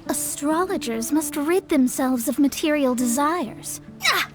Astrologers must rid themselves of material desires. Ah!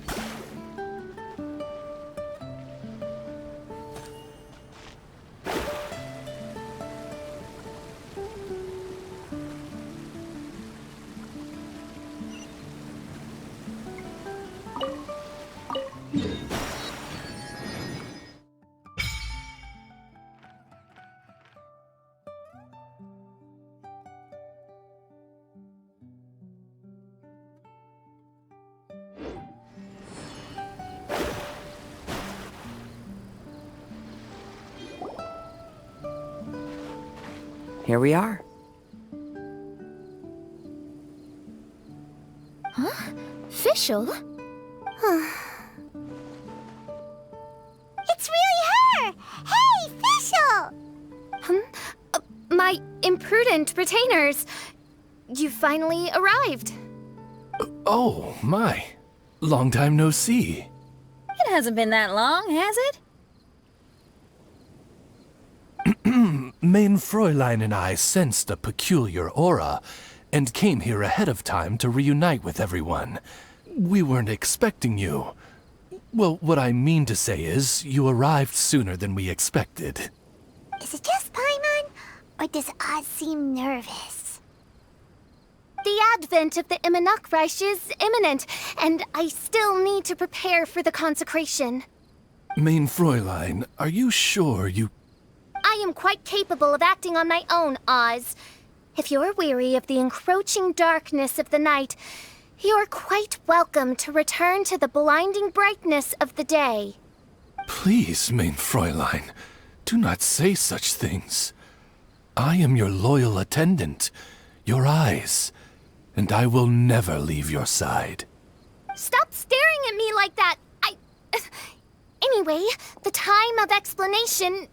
Here we are. Huh? Fischl? It's really her! Hey, Fischl! My imprudent retainers. You finally arrived. Oh, my. Long time no see. It hasn't been that long, has it? Main Fräulein and I sensed a peculiar aura, and came here ahead of time to reunite with everyone. We weren't expecting you. Well, what I mean to say is, you arrived sooner than we expected. Is it just Paimon? Or does Oz seem nervous? The advent of the Immunachreich is imminent, and I still need to prepare for the consecration. Main Fräulein, are you sure you... I am quite capable of acting on my own, Oz. If you're weary of the encroaching darkness of the night, you're quite welcome to return to the blinding brightness of the day. Please, Main Fräulein, do not say such things. I am your loyal attendant, your eyes, and I will never leave your side. Stop staring at me like that! Anyway, the time of explanation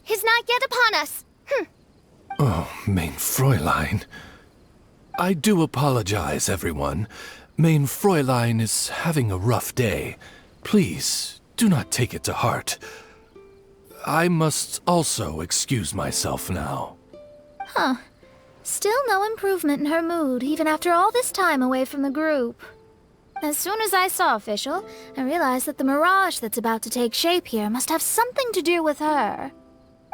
is not yet upon us. Oh, Main Fräulein. I do apologize, everyone. Main Fräulein is having a rough day. Please, do not take it to heart. I must also excuse myself now. Huh. Still no improvement in her mood, even after all this time away from the group. As soon as I saw Fischl, I realized that the mirage that's about to take shape here must have something to do with her.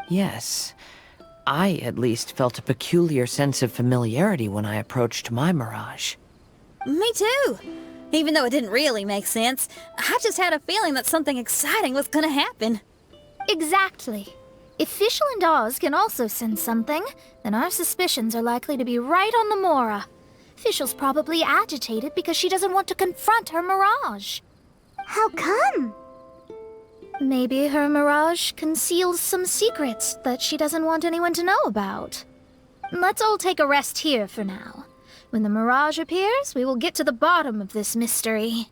Yes. I, at least, felt a peculiar sense of familiarity when I approached my mirage. Me too. Even though it didn't really make sense, I just had a feeling that something exciting was gonna happen. Exactly. If Fischl and Oz can also sense something, then our suspicions are likely to be right on the Mora. Fischl's probably agitated because she doesn't want to confront her mirage. How come? Maybe her mirage conceals some secrets that she doesn't want anyone to know about. Let's all take a rest here for now. When the mirage appears, we will get to the bottom of this mystery.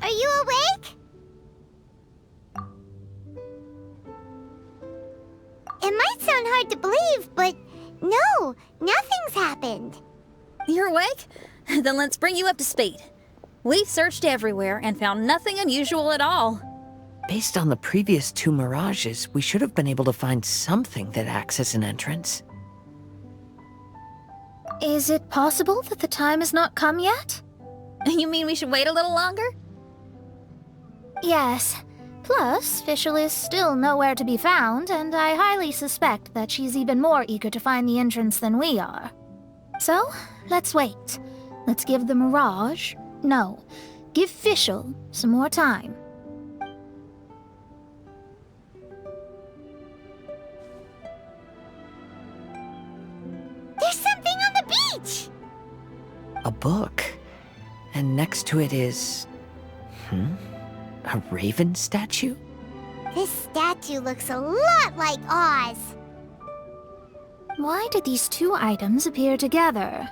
Are you awake? It might sound hard to believe, but no, nothing's happened. You're awake? Then let's bring you up to speed. We've searched everywhere and found nothing unusual at all. Based on the previous two mirages, we should have been able to find something that acts as an entrance. Is it possible that the time has not come yet? You mean we should wait a little longer? Yes. Plus, Fischl is still nowhere to be found, and I highly suspect that she's even more eager to find the entrance than we are. So, let's wait. Let's give the Mirage... No, give Fischl some more time. A book. And next to it is... a raven statue? This statue looks a lot like Oz. Why did these two items appear together?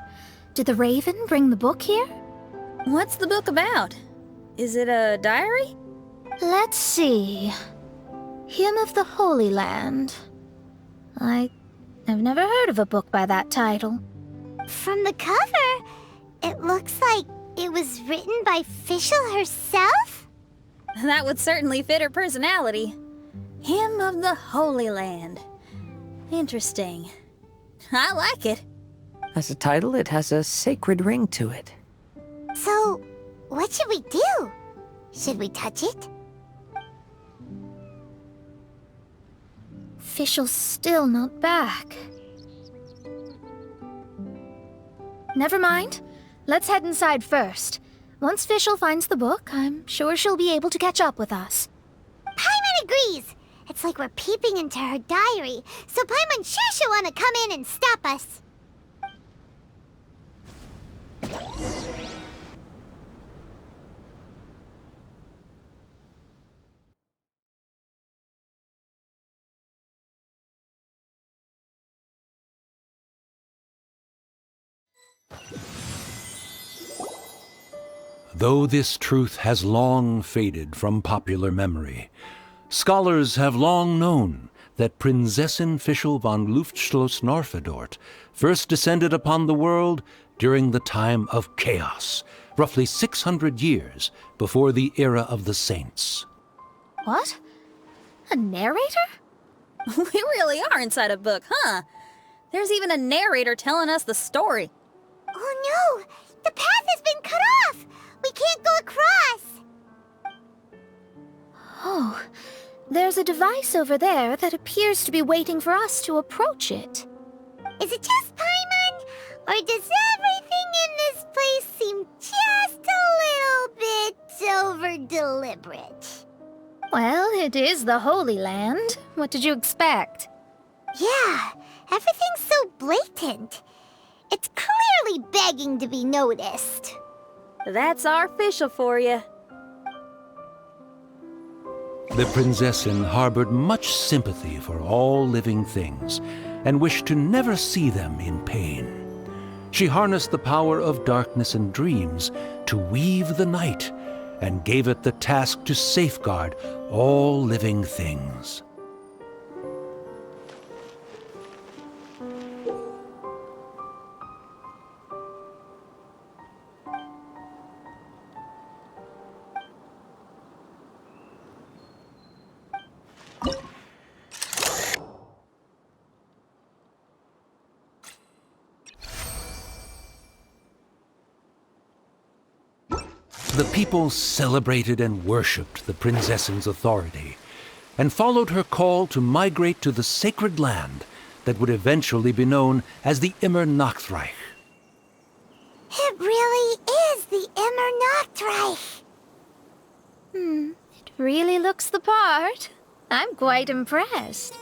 Did the raven bring the book here? What's the book about? Is it a diary? Let's see. Hymn of the Holy Land. I've never heard of a book by that title. From the cover, it looks like it was written by Fischl herself? That would certainly fit her personality. Hymn of the Holy Land. Interesting. I like it. As a title, it has a sacred ring to it. So, what should we do? Should we touch it? Fischl's still not back. Never mind. Let's head inside first. Once Fischl finds the book, I'm sure she'll be able to catch up with us. Paimon agrees! It's like we're peeping into her diary, so Paimon's sure she'll want to come in and stop us. Though this truth has long faded from popular memory, scholars have long known that Prinzessin Fischl von Luftschloss Norfedort first descended upon the world during the time of chaos, roughly 600 years before the era of the saints. What? A narrator? We really are inside a book, huh? There's even a narrator telling us the story. Oh no! The path has been cut off! We can't go across! Oh, there's a device over there that appears to be waiting for us to approach it. Is it just Paimon? Or does everything in this place seem just a little bit over-deliberate? Well, it is the Holy Land. What did you expect? Yeah, everything's so blatant. It's clearly begging to be noticed. That's our Fischl for you. The Prinzessin harbored much sympathy for all living things and wished to never see them in pain. She harnessed the power of darkness and dreams to weave the night and gave it the task to safeguard all living things. The people celebrated and worshipped the Prinzessin's authority, and followed her call to migrate to the sacred land that would eventually be known as the Immer Nachtreich. It really is the Immer Nachtreich. It really looks the part. I'm quite impressed.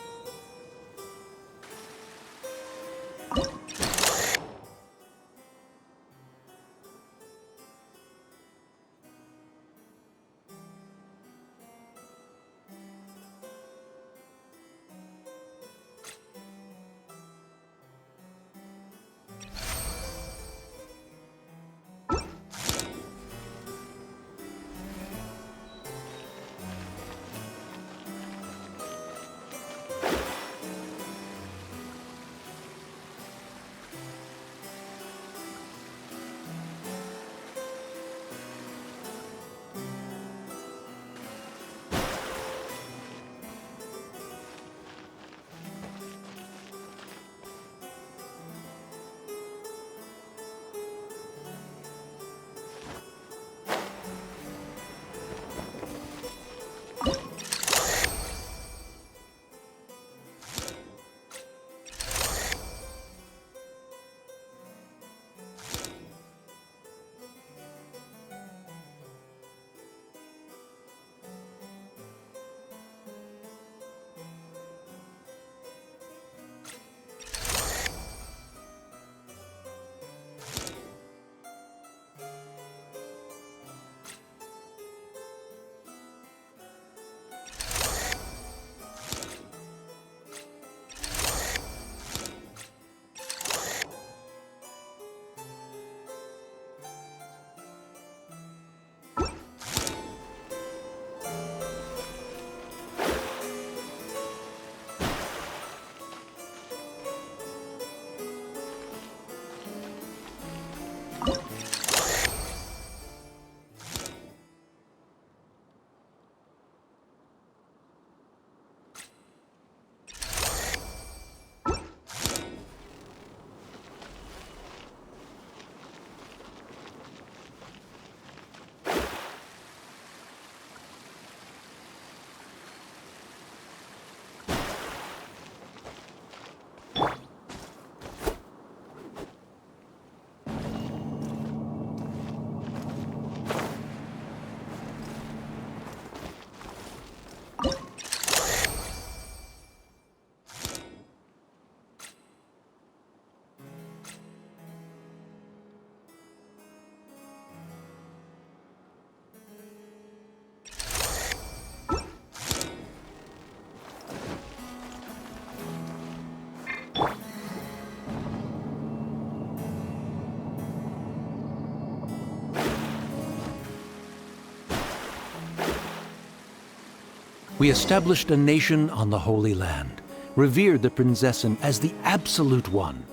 We established a nation on the Holy Land, revered the Prinzessin as the absolute one,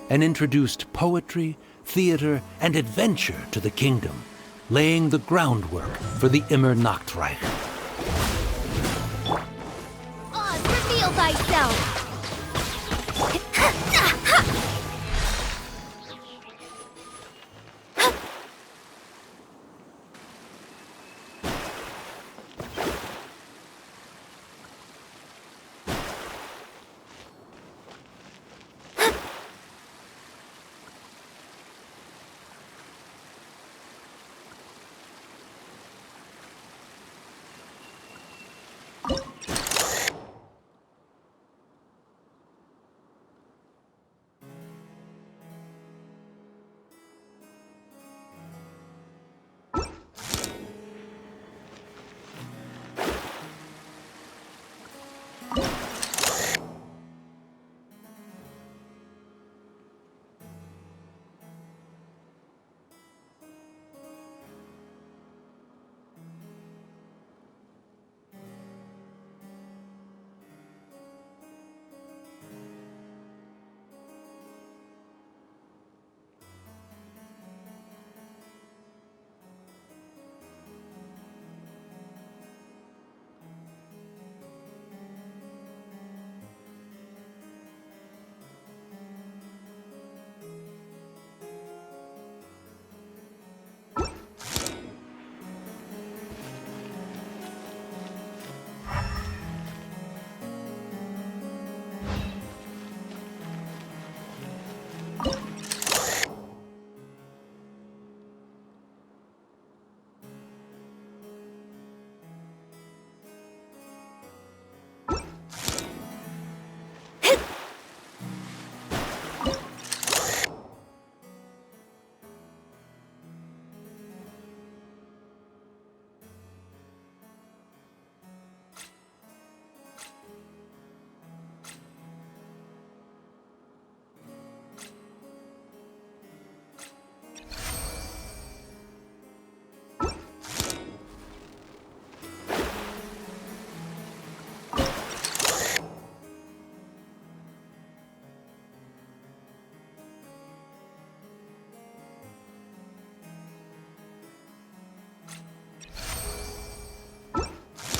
and introduced poetry, theater, and adventure to the kingdom, laying the groundwork for the Immer Nachtreich. Oz, reveal thyself!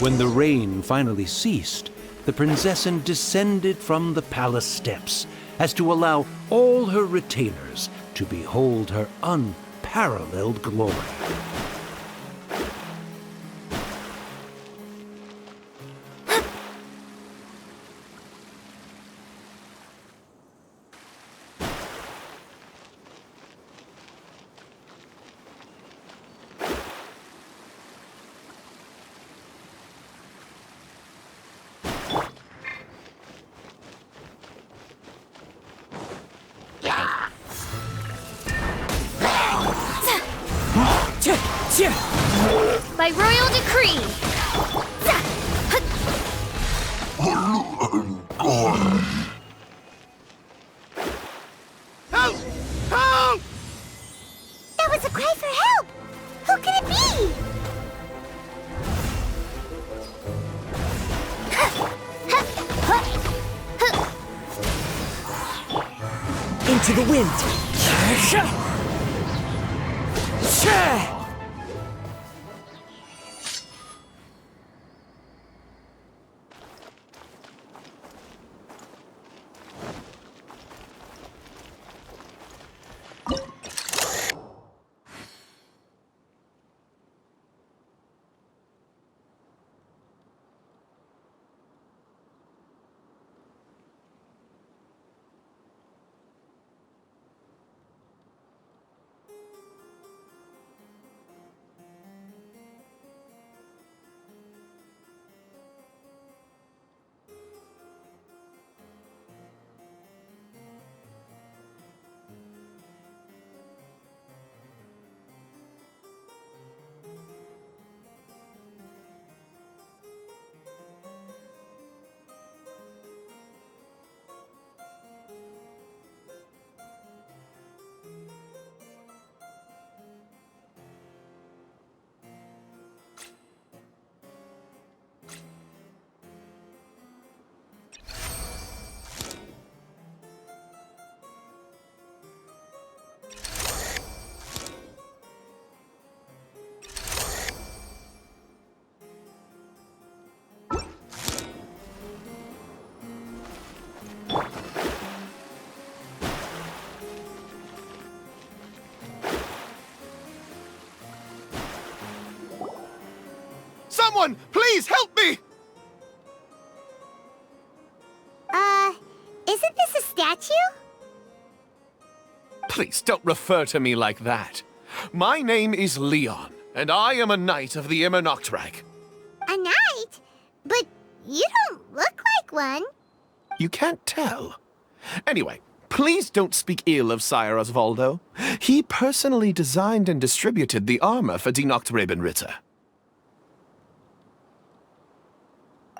When the rain finally ceased, the Prinzessin descended from the palace steps as to allow all her retainers to behold her unparalleled glory. By royal decree! Help! Help! That was a cry for help! Who could it be? Into the wind! Someone, please help me! Isn't this a statue? Please don't refer to me like that. My name is Leon, and I am a knight of the Immernachtreich. A knight? But you don't look like one. You can't tell. Anyway, please don't speak ill of Sire Osvaldo. He personally designed and distributed the armor for Die Nachtrebenritter.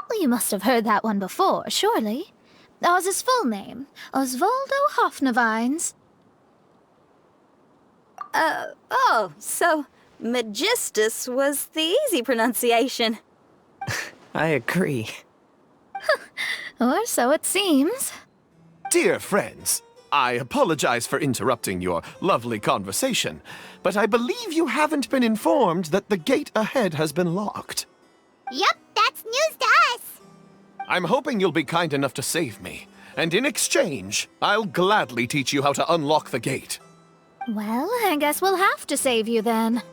Well, you must have heard that one before, surely. That was his full name, Osvaldo Hofnevines. Oh, so Magistus was the easy pronunciation. I agree. Or so it seems. Dear friends, I apologize for interrupting your lovely conversation, but I believe you haven't been informed that the gate ahead has been locked. Yup, that's news to us. I'm hoping you'll be kind enough to save me, and in exchange, I'll gladly teach you how to unlock the gate. Well, I guess we'll have to save you then.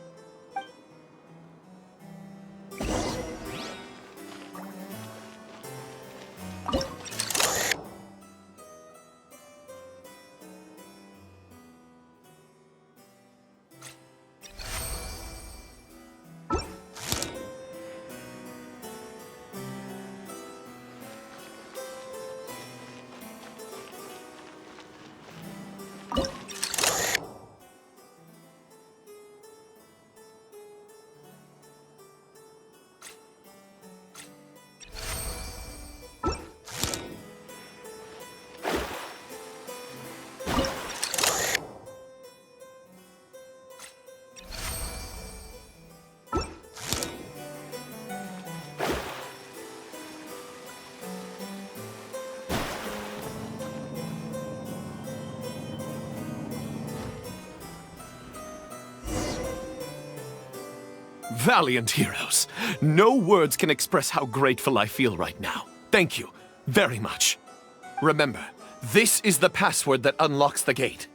Valiant heroes. No words can express how grateful I feel right now. Thank you very much. Remember, this is the password that unlocks the gate.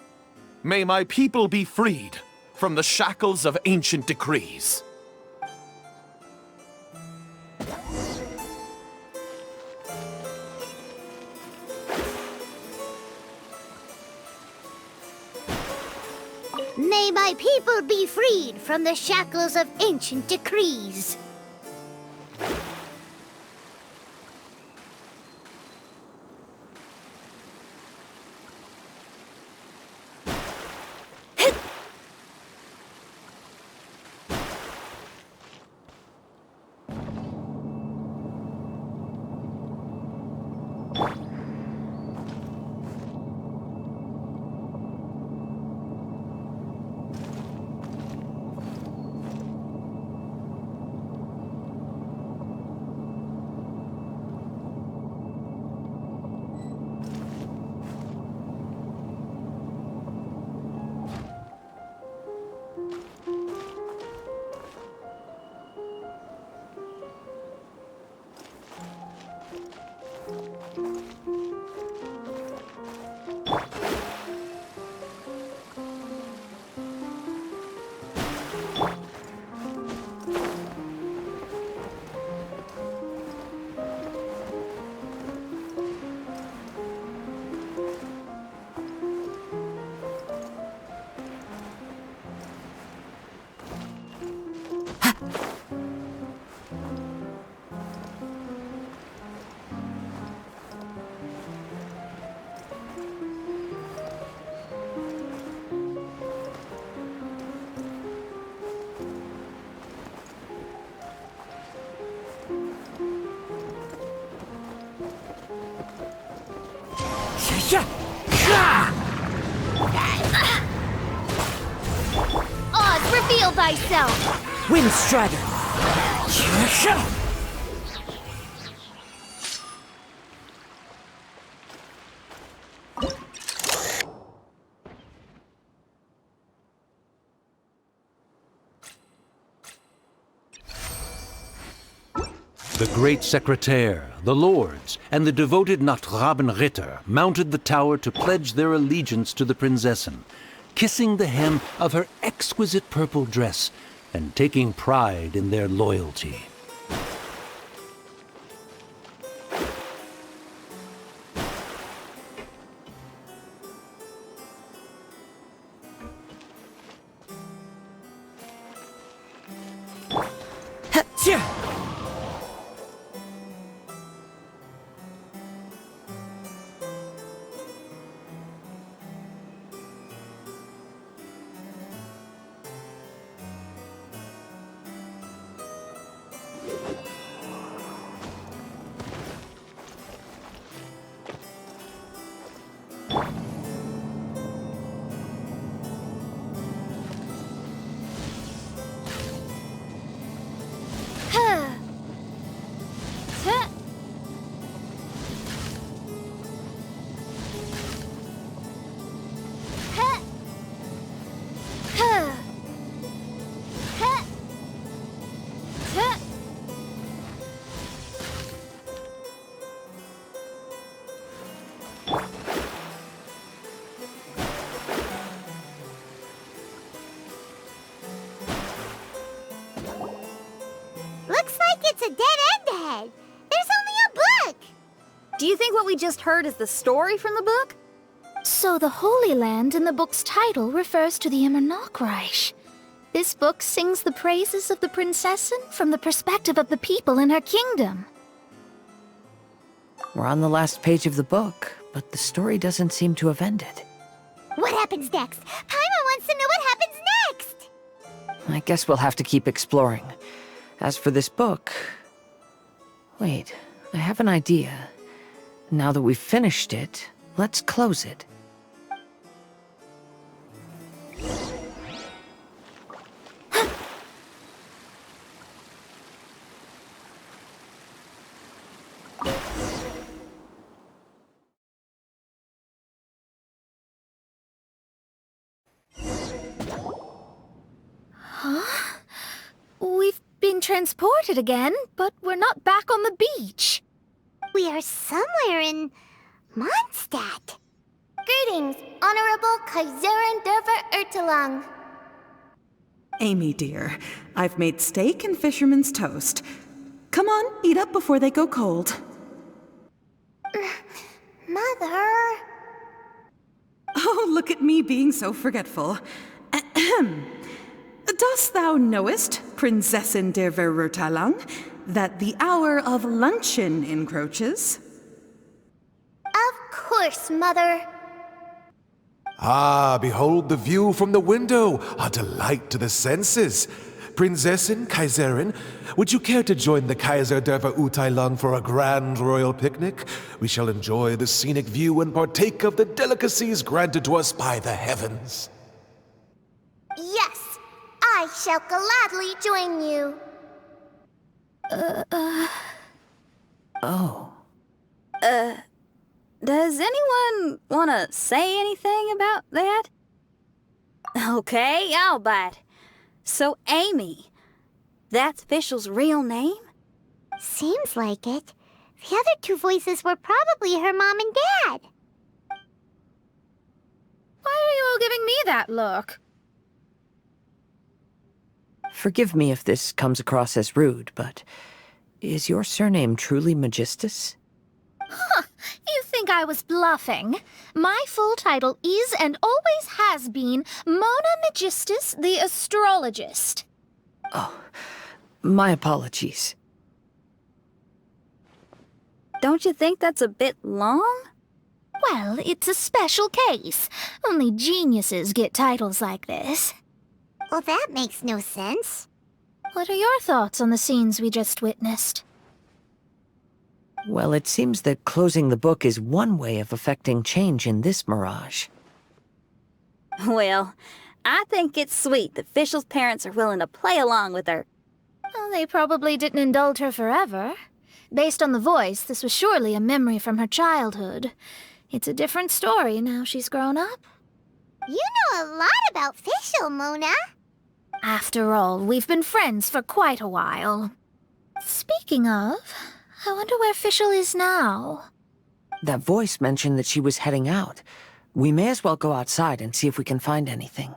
May my people be freed from the shackles of ancient decrees. May my people be freed from the shackles of ancient decrees. Oz, reveal thyself! Windstrider! The great secretaire, the lords, and the devoted Nachtrebenritter mounted the tower to pledge their allegiance to the Prinzessin, kissing the hem of her exquisite purple dress and taking pride in their loyalty. Huh. Huh. Huh. Huh. Huh. Huh. Looks like it's a dead end ahead. There's only a book. Do you think what we just heard is the story from the book? So the Holy Land in the book's title refers to the Immernochreich. This book sings the praises of the Prinzessin from the perspective of the people in her kingdom. We're on the last page of the book, but the story doesn't seem to have ended. What happens next? Paimon wants to know what happens next. I guess we'll have to keep exploring. As for this book... Wait, I have an idea. Now that we've finished it, let's close it. We've been transported again, but we're not back on the beach. We are somewhere in Mondstadt. Greetings, Honorable Kaiserin Derver Ertelang. Amy, dear, I've made steak and fisherman's toast. Come on, eat up before they go cold. Mother. Oh, look at me being so forgetful. Ahem. Dost thou knowest, Prinzessin der Verurteilung, that the hour of luncheon encroaches? Of course, Mother. Ah, behold the view from the window, a delight to the senses. Prinzessin, Kaiserin, would you care to join the Kaiser der Verurteilung for a grand royal picnic? We shall enjoy the scenic view and partake of the delicacies granted to us by the heavens. Yes, I shall gladly join you. Oh. Does anyone want to say anything about that? Okay, I'll bite. So, Amy, that's Fischl's real name? Seems like it. The other two voices were probably her mom and dad. Why are you all giving me that look? Forgive me if this comes across as rude, but is your surname truly Magistus? You think I was bluffing? My full title is and always has been Mona Magistus the Astrologist. Oh, my apologies. Don't you think that's a bit long? Well, it's a special case. Only geniuses get titles like this. Well, that makes no sense. What are your thoughts on the scenes we just witnessed? Well, it seems that closing the book is one way of affecting change in this mirage. Well, I think it's sweet that Fischl's parents are willing to play along with her. Well, they probably didn't indulge her forever. Based on the voice, this was surely a memory from her childhood. It's a different story now she's grown up. You know a lot about Fischl, Mona. After all, we've been friends for quite a while. Speaking of, I wonder where Fischl is now. That voice mentioned that she was heading out. We may as well go outside and see if we can find anything.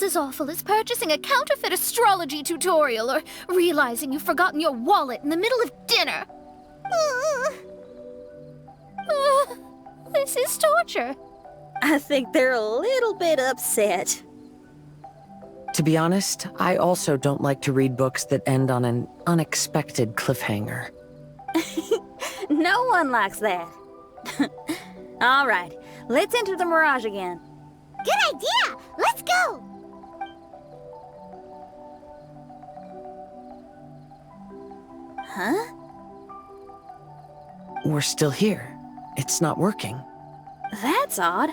as awful as purchasing a counterfeit astrology tutorial or realizing you've forgotten your wallet in the middle of dinner. This is torture. I think they're a little bit upset. To be honest, I also don't like to read books that end on an unexpected cliffhanger. No one likes that. All right, let's enter the Mirage again. Good idea! Let's go! Huh? We're still here. It's not working. That's odd.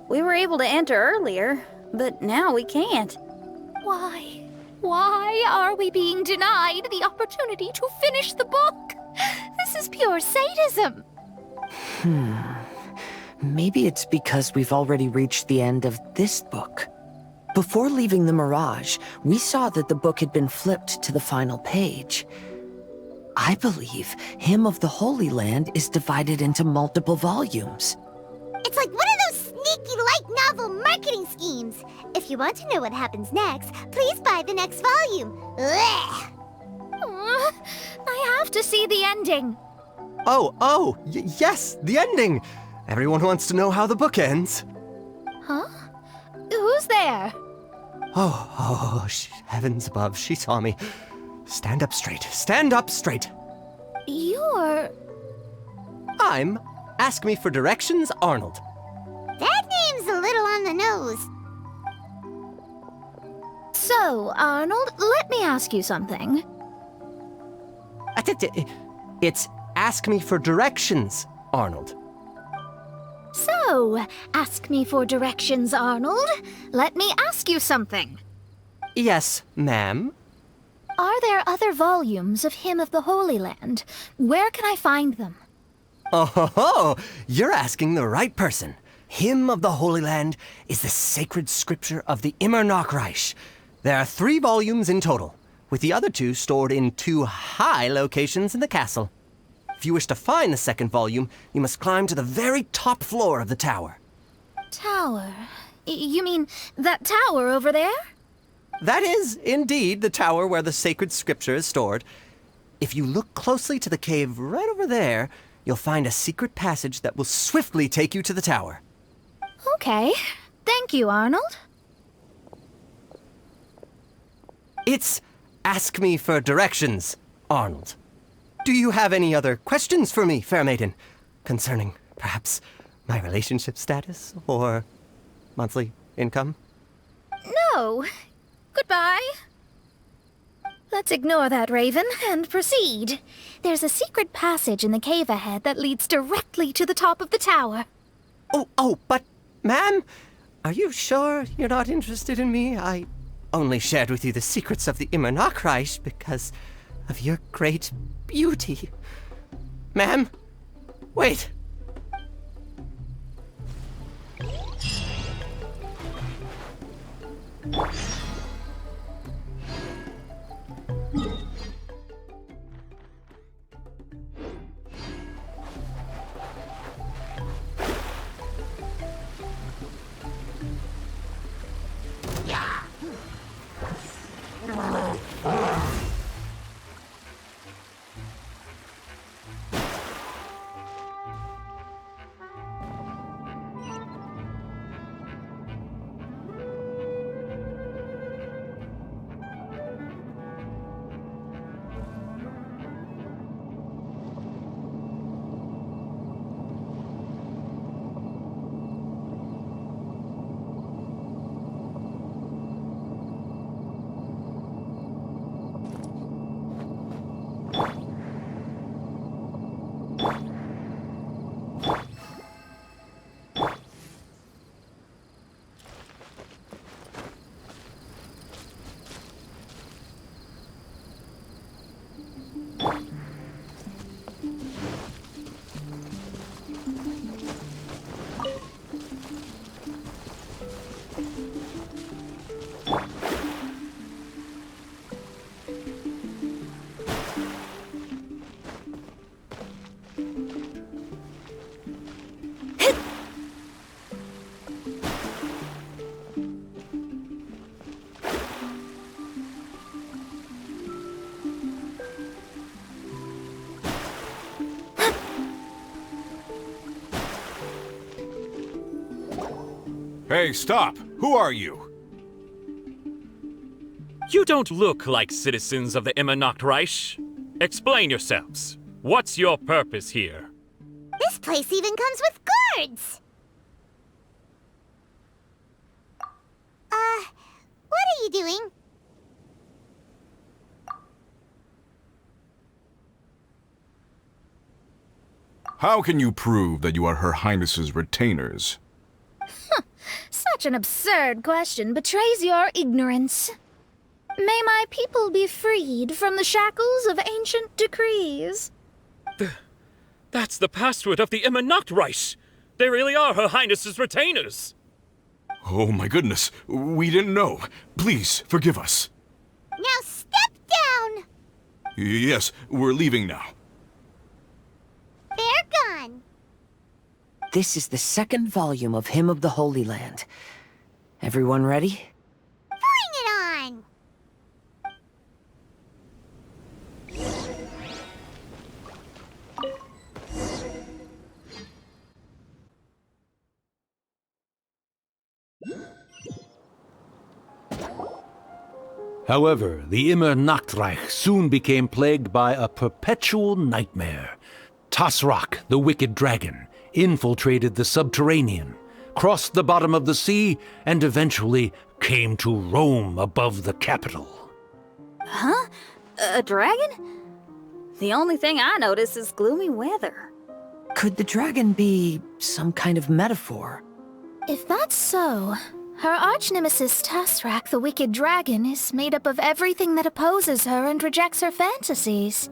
We were able to enter earlier, but now we can't. Why? Why are we being denied the opportunity to finish the book? This is pure sadism. Maybe it's because we've already reached the end of this book. Before leaving the Mirage, we saw that the book had been flipped to the final page. I believe Hymn of the Holy Land is divided into multiple volumes. It's like one of those sneaky light novel marketing schemes. If you want to know what happens next, please buy the next volume. Ugh. I have to see the ending. Yes, the ending! Everyone wants to know how the book ends. Huh? Who's there? Heavens above, she saw me. Stand up straight, stand up straight. You're... I'm Ask Me for Directions, Arnold. That name's a little on the nose. So, Arnold, let me ask you something. It's Ask Me for Directions, Arnold. So, ask me for directions, Arnold. Let me ask you something. Yes, ma'am. Are there other volumes of Hymn of the Holy Land? Where can I find them? You're asking the right person. Hymn of the Holy Land is the sacred scripture of the Immer Nachreich. There are 3 volumes in total, with the other 2 stored in 2 high locations in the castle. If you wish to find the second volume, you must climb to the very top floor of the tower. Tower? You mean that tower over there? That is, indeed, the tower where the sacred scripture is stored. If you look closely to the cave right over there, you'll find a secret passage that will swiftly take you to the tower. Okay. Thank you, Arnold. It's Ask Me for Directions, Arnold. Do you have any other questions for me, fair maiden? Concerning, perhaps, my relationship status or monthly income? No. Goodbye. Let's ignore that, Raven, and proceed. There's a secret passage in the cave ahead that leads directly to the top of the tower. But, ma'am, are you sure you're not interested in me? I only shared with you the secrets of the Immer Nachreich because of your great beauty. Ma'am, wait. Hey, stop! Who are you? You don't look like citizens of the Immernachtreich. Explain yourselves. What's your purpose here? This place even comes with guards! What are you doing? How can you prove that you are Her Highness's retainers? Such an absurd question betrays your ignorance. May my people be freed from the shackles of ancient decrees. That's the password of the Immernachtreich! They really are Her Highness's retainers! Oh my goodness, we didn't know. Please, forgive us. Now step down! Yes, we're leaving now. They're gone. This is the second volume of Hymn of the Holy Land. Everyone ready? Bring it on! However, the Immernachtreich soon became plagued by a perpetual nightmare. Tasrak, the wicked dragon, infiltrated the subterranean, crossed the bottom of the sea, and eventually came to roam above the capital. Huh? A dragon? The only thing I notice is gloomy weather. Could the dragon be some kind of metaphor? If that's so, her arch-nemesis Tasrak, the wicked dragon, is made up of everything that opposes her and rejects her fantasies.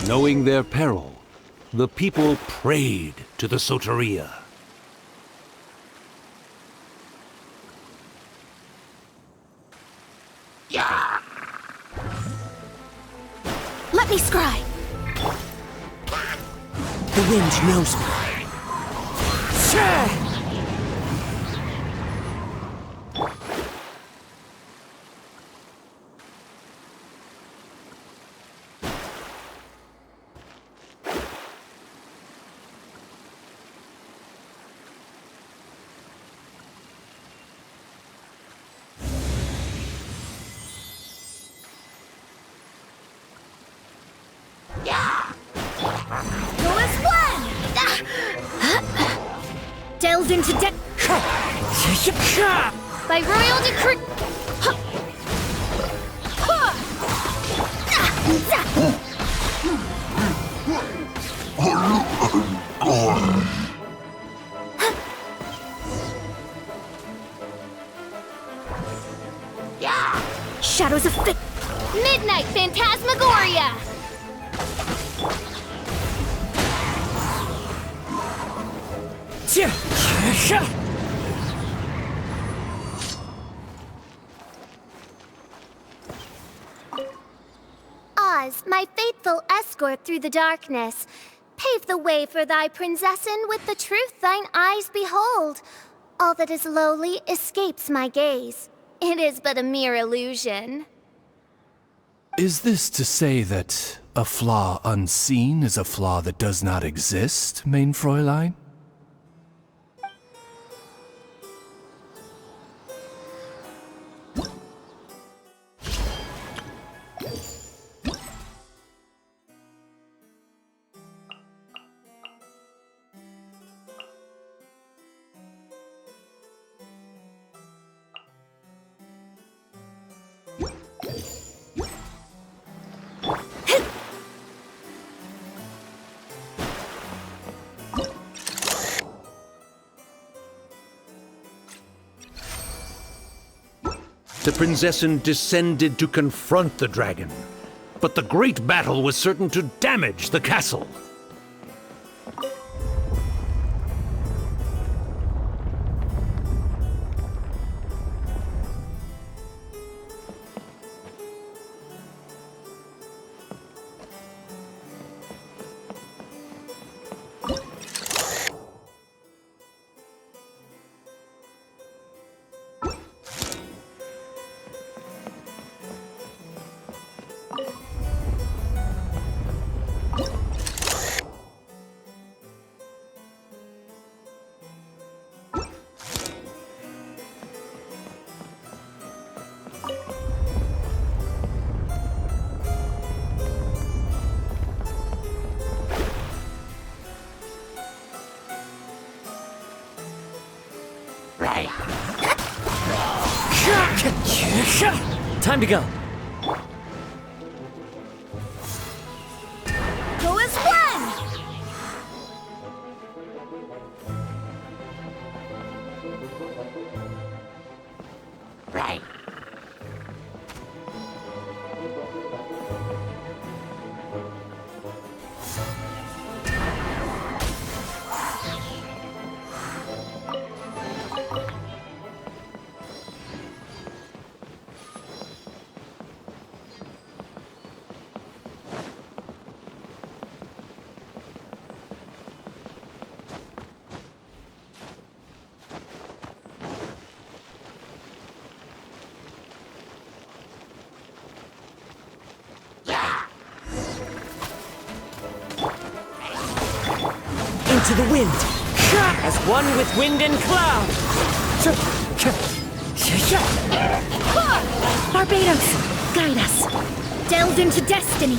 Knowing their peril, the people prayed to the Soteria. Let me scry! The wind knows me. Delves into debt by royal decree. Shadows of Midnight Phantasmagoria. Oz, my faithful escort through the darkness, pave the way for thy princessen with the truth thine eyes behold. All that is lowly escapes my gaze. It is but a mere illusion. Is this to say that a flaw unseen is a flaw that does not exist, mein Fräulein? the Prinzessin descended to confront the dragon. But the great battle was certain to damage the castle. Time to go. Go as one! Right. Into the wind. As one with wind and cloud. Barbados, guide us. Delve into destiny.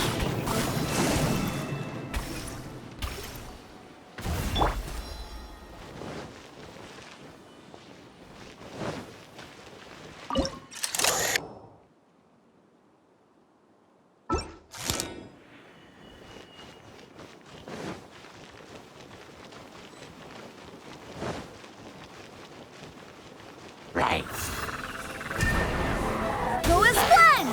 Right. Go as one!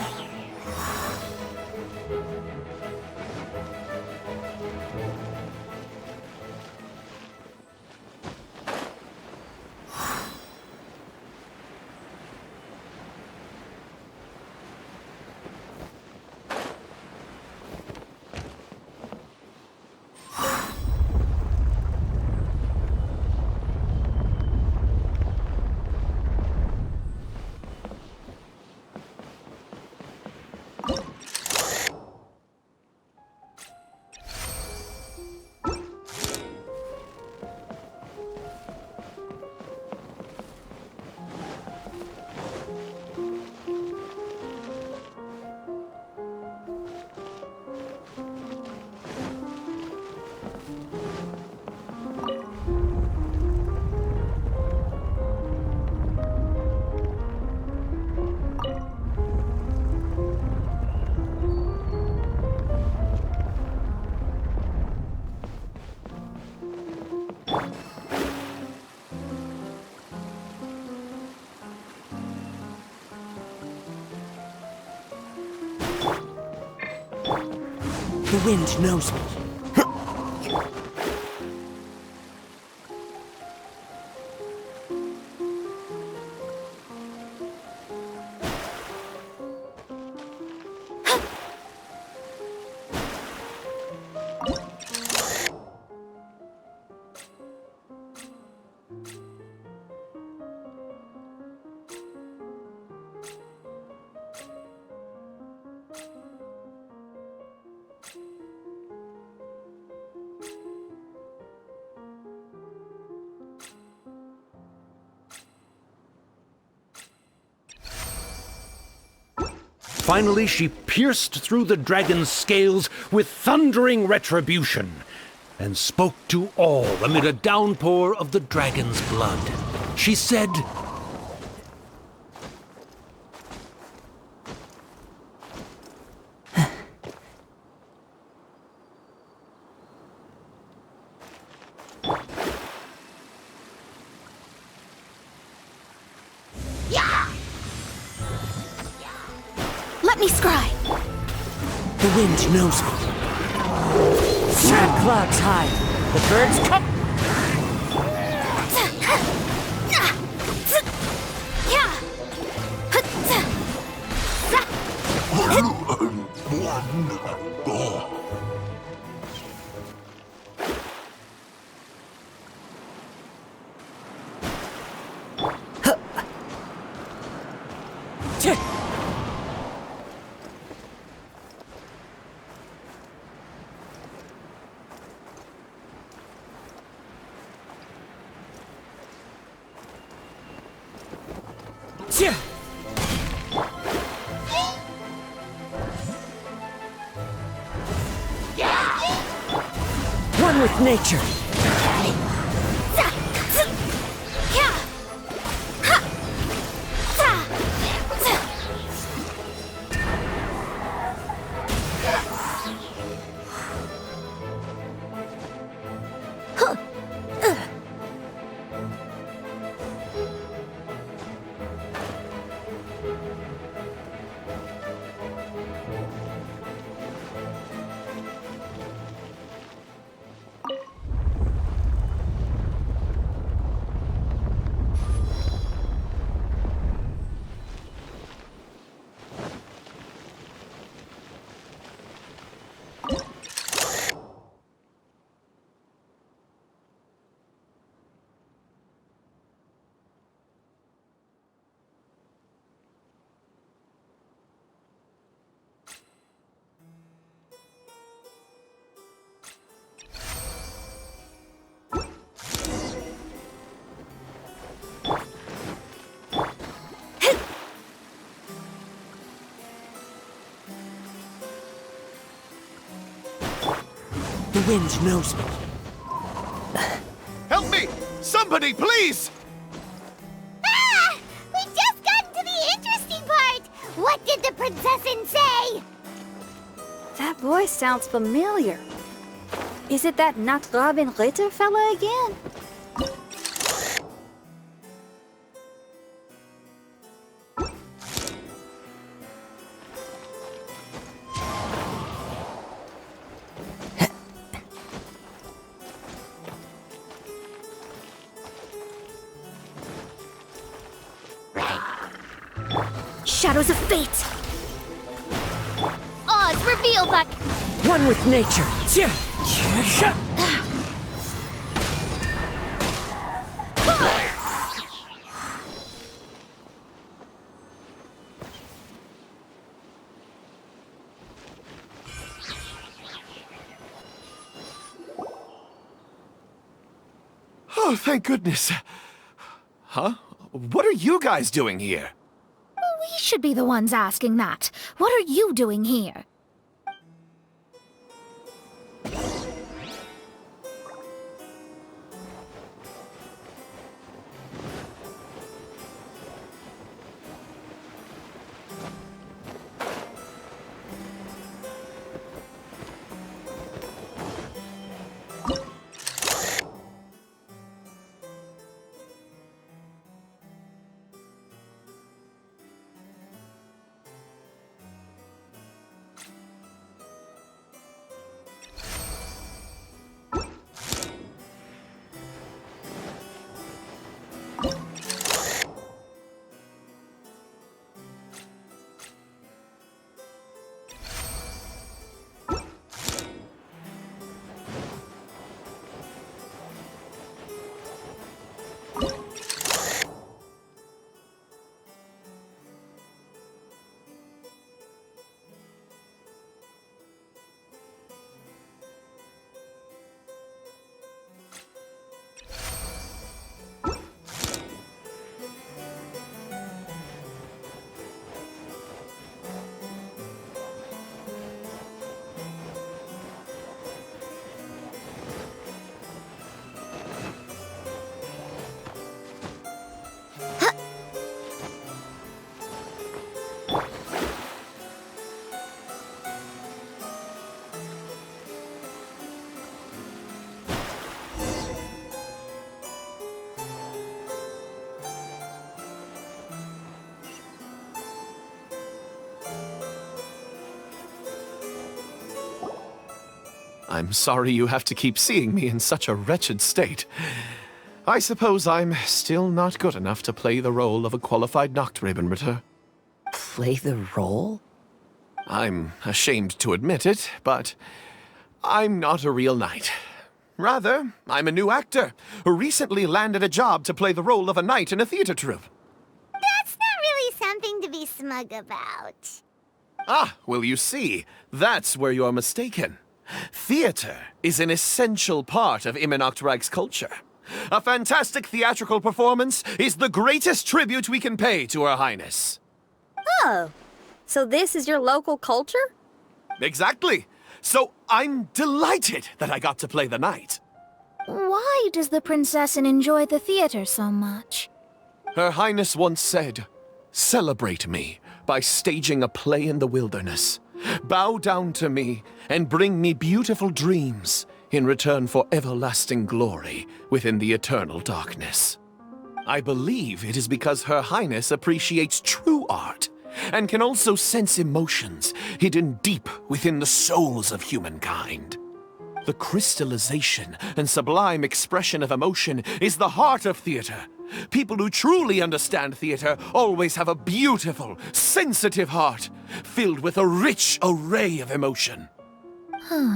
The wind knows me. Finally, she pierced through the dragon's scales with thundering retribution and spoke to all amid a downpour of the dragon's blood. She said, Let me scry. The wind knows me. Sad clouds high. The birds come. One with nature. The wind knows me. Help me! Somebody, please! Ah! We just got to the interesting part! What did the princessin say? That voice sounds familiar. Is it that not Robin Ritter fella again? Shadows of fate! Oz, reveal that... One with nature. Oh, thank goodness. Huh? What are you guys doing here? We should be the ones asking that. What are you doing here? I'm sorry you have to keep seeing me in such a wretched state. I suppose I'm still not good enough to play the role of a qualified Nachtrebenritter. Play the role? I'm ashamed to admit it, but I'm not a real knight. Rather, I'm a new actor who recently landed a job to play the role of a knight in a theater troupe. That's not really something to be smug about. Ah, well, you see, that's where you're mistaken. Theater is an essential part of Immernachtreich's culture. A fantastic theatrical performance is the greatest tribute we can pay to Her Highness. Oh, so this is your local culture? Exactly. So I'm delighted that I got to play the knight. Why does the Prinzessin enjoy the theater so much? Her Highness once said, "Celebrate me by staging a play in the wilderness. Bow down to me and bring me beautiful dreams in return for everlasting glory within the eternal darkness." I believe it is because Her Highness appreciates true art and can also sense emotions hidden deep within the souls of humankind. The crystallization and sublime expression of emotion is the heart of theater. People who truly understand theater always have a beautiful, sensitive heart, filled with a rich array of emotion.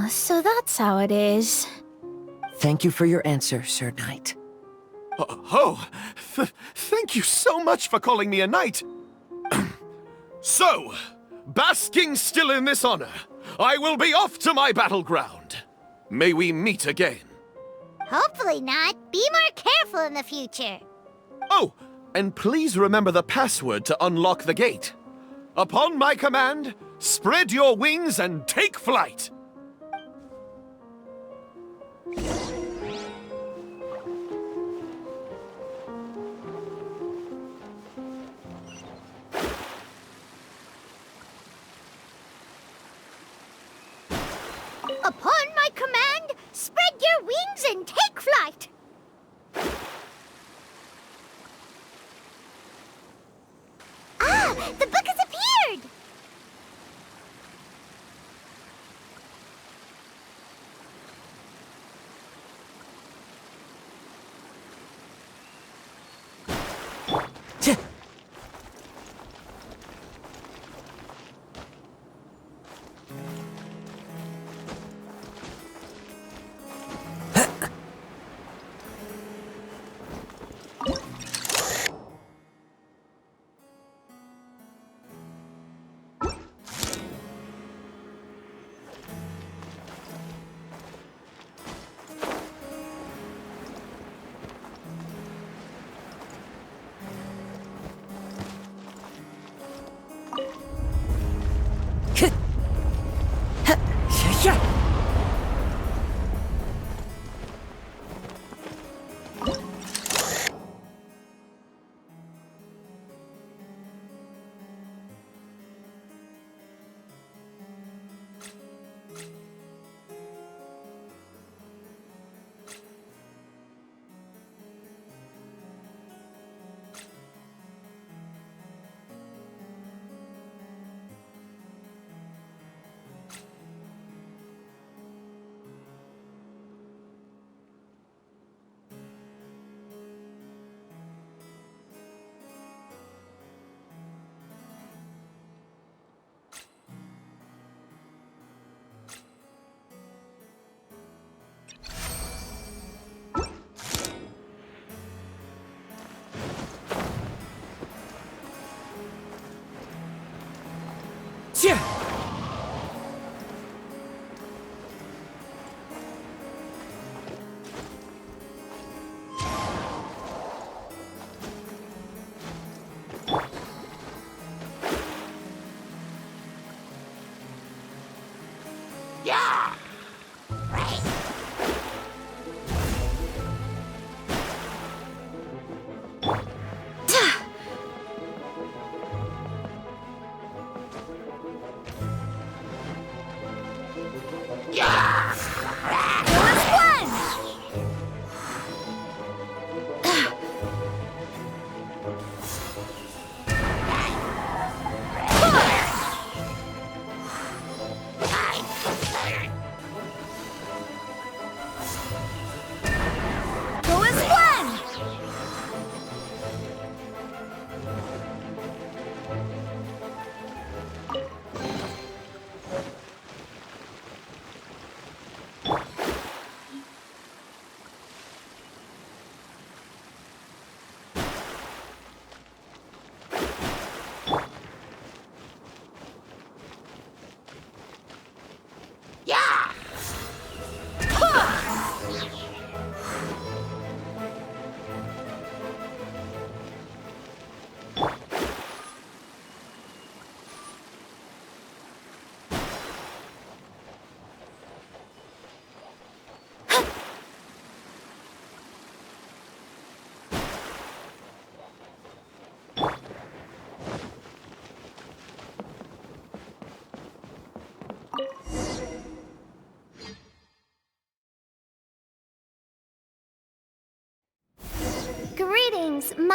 So that's how it is. Thank you for your answer, Sir Knight. Thank you so much for calling me a knight. So, basking still in this honor, I will be off to my battleground. May we meet again. Hopefully not. Be more careful in the future. Oh, and please remember the password to unlock the gate. Upon my command, spread your wings and take flight. Upon my command, spread your wings and take flight. Ah, the book has appeared!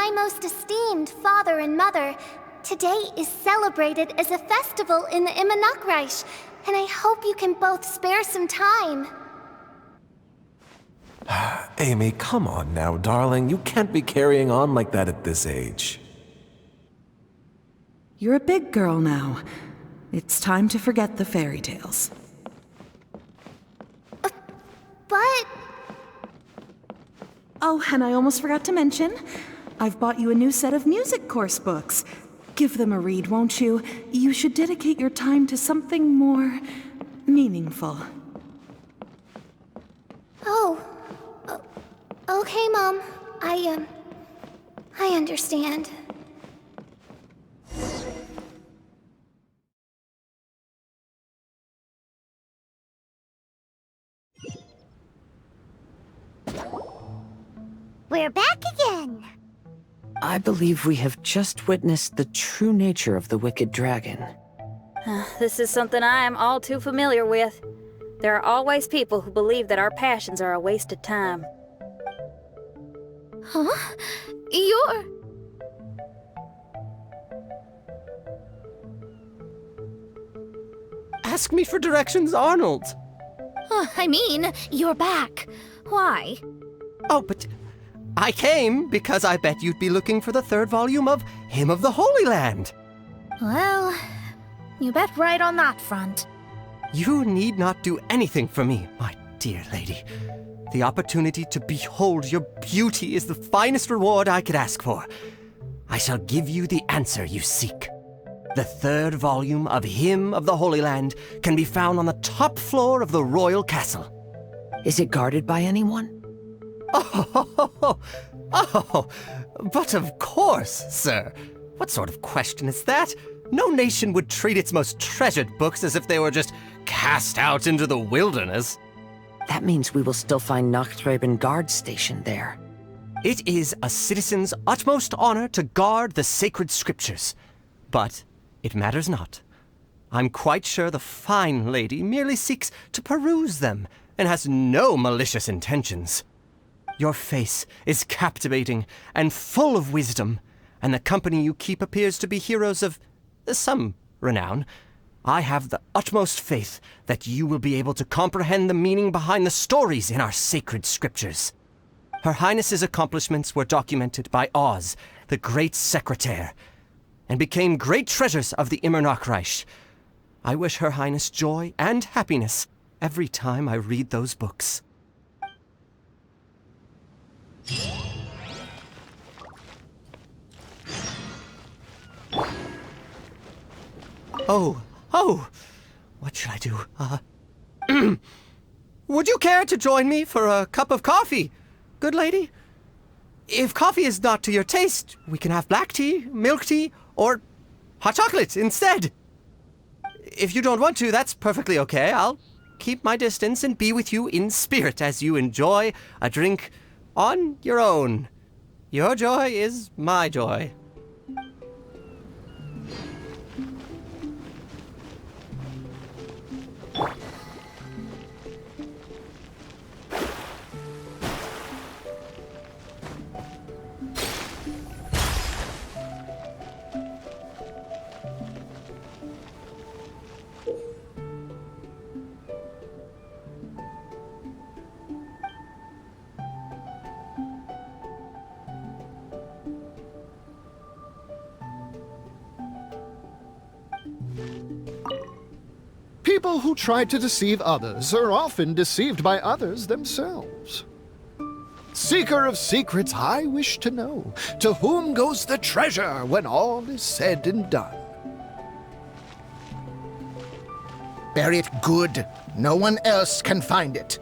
my most esteemed father and mother, today is celebrated as a festival in the Immernachtreich, and I hope you can both spare some time. Amy, come on now, darling. You can't be carrying on like that at this age. You're a big girl now. It's time to forget the fairy tales. But... Oh, and I almost forgot to mention, I've bought you a new set of music course books. Give them a read, won't you? You should dedicate your time to something more meaningful. Oh. Okay, Mom. I understand. We're back again. I believe we have just witnessed the true nature of the wicked dragon. This is something I am all too familiar with. There are always people who believe that our passions are a waste of time. Huh? You're... Ask me for directions, Arnold. I mean, you're back. Why? Oh, but I came because I bet you'd be looking for the third volume of Hymn of the Holy Land. Well, you bet right on that front. You need not do anything for me, my dear lady. The opportunity to behold your beauty is the finest reward I could ask for. I shall give you the answer you seek. The third volume of Hymn of the Holy Land can be found on the top floor of the royal castle. Is it guarded by anyone? Oh, but of course, sir. What sort of question is that? No nation would treat its most treasured books as if they were just cast out into the wilderness. That means we will still find Nachtreiben guard stationed there. It is a citizen's utmost honor to guard the sacred scriptures. But it matters not. I'm quite sure the fine lady merely seeks to peruse them and has no malicious intentions. Your face is captivating and full of wisdom, and the company you keep appears to be heroes of some renown. I have the utmost faith that you will be able to comprehend the meaning behind the stories in our sacred scriptures. Her Highness's accomplishments were documented by Oz, the great secretaire, and became great treasures of the Immernachtreich. I wish Her Highness joy and happiness every time I read those books. Oh, what should I do? Would you care to join me for a cup of coffee, good lady? If coffee is not to your taste, we can have black tea, milk tea, or hot chocolate instead. If you don't want to, that's perfectly okay. I'll keep my distance and be with you in spirit as you enjoy a drink on your own. Your joy is my joy. People who try to deceive others are often deceived by others themselves. Seeker of secrets, I wish to know, to whom goes the treasure when all is said and done? Bury it good. No one else can find it.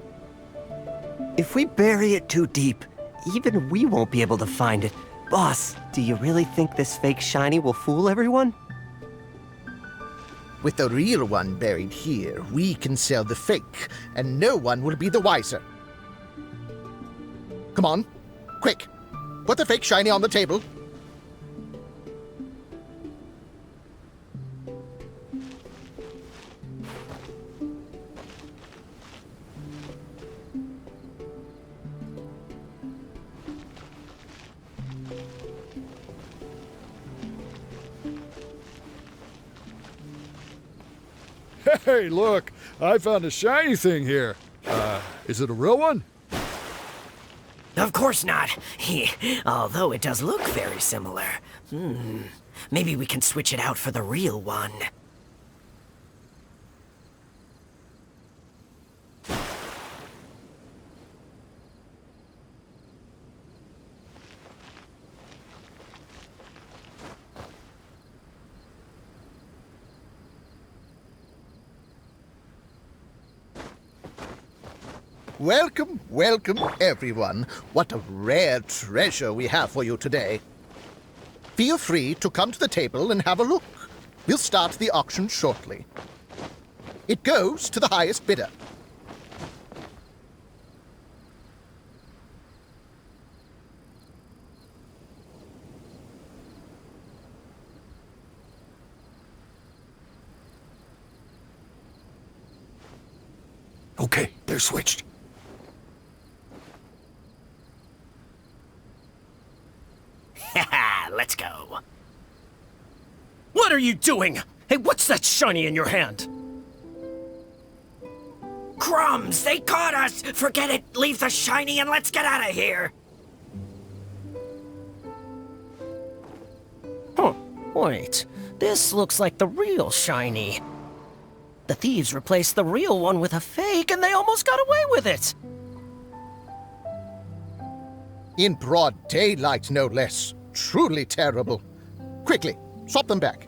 If we bury it too deep, even we won't be able to find it. Boss, do you really think this fake shiny will fool everyone? With the real one buried here, we can sell the fake, and no one will be the wiser. Come on, quick. Put the fake shiny on the table. Hey, look! I found a shiny thing here. Is it a real one? Of course not. Although it does look very similar. Maybe we can switch it out for the real one. Welcome, welcome, everyone. What a rare treasure we have for you today. Feel free to come to the table and have a look. We'll start the auction shortly. It goes to the highest bidder. Okay, they're switched. Let's go. What are you doing? Hey, what's that shiny in your hand? Crumbs! They caught us! Forget it! Leave the shiny and let's get out of here! Huh. Wait. This looks like the real shiny. The thieves replaced the real one with a fake and they almost got away with it! In broad daylight, no less. Truly terrible. Quickly, swap them back.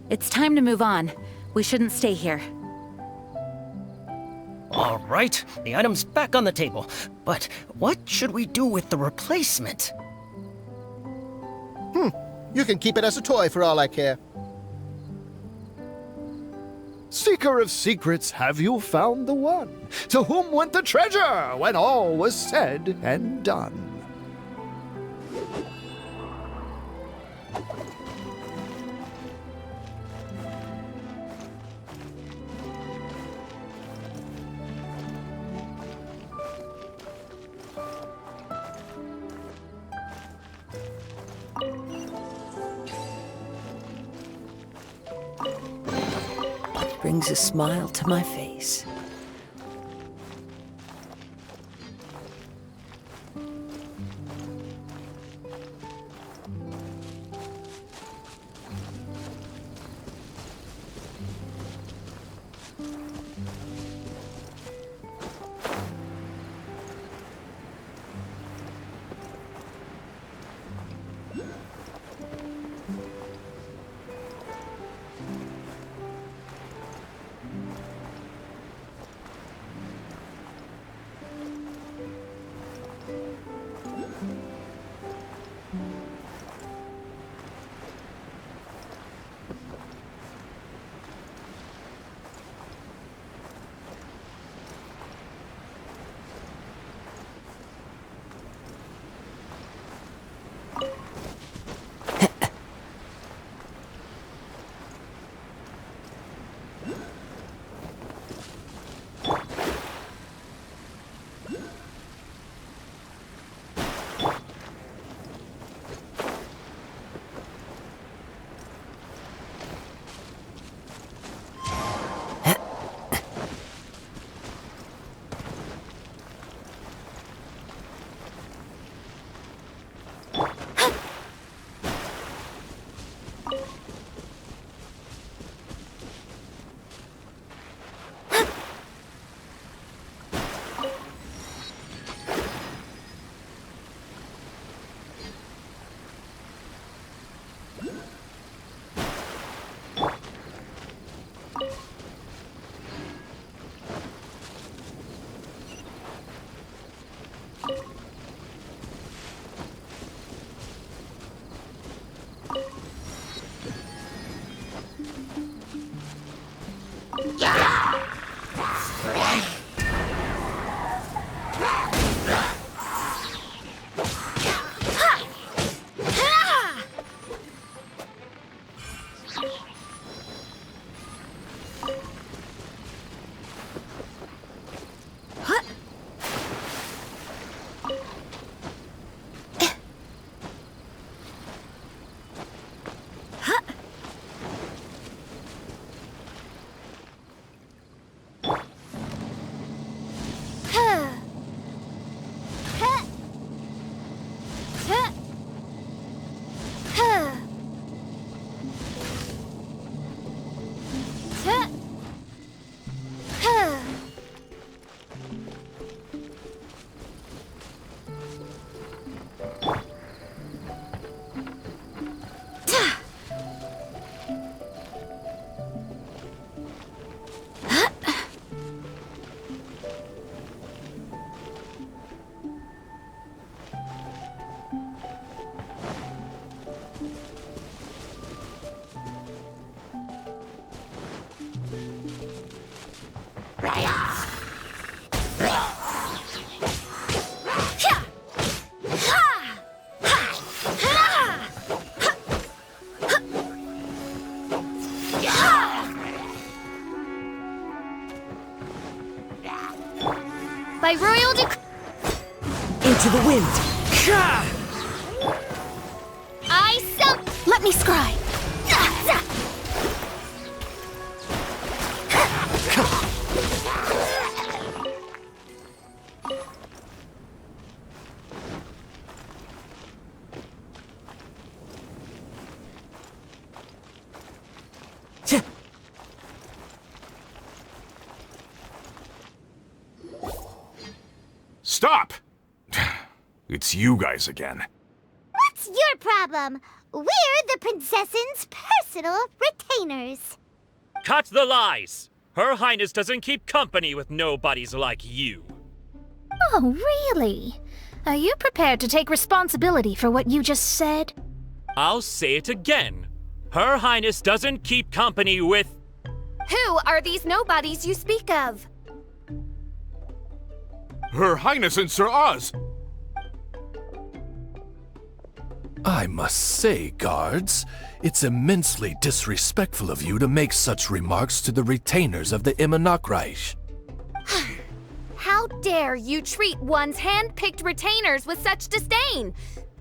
It's time to move on. We shouldn't stay here. All right, the item's back on the table. But what should we do with the replacement? You can keep it as a toy for all I care. Seeker of secrets, have you found the one? To whom went the treasure when all was said and done? Brings a smile to my face. By royal Into the wind! Let me scry. Stop! It's you guys again. What's your problem? We're the princess's personal retainers. Cut the lies! Her Highness doesn't keep company with nobodies like you. Oh, really? Are you prepared to take responsibility for what you just said? I'll say it again. Her Highness doesn't keep company with... Who are these nobodies you speak of? Her Highness and Sir Oz! I must say, guards, it's immensely disrespectful of you to make such remarks to the retainers of the Immernachtreich. How dare you treat one's hand-picked retainers with such disdain?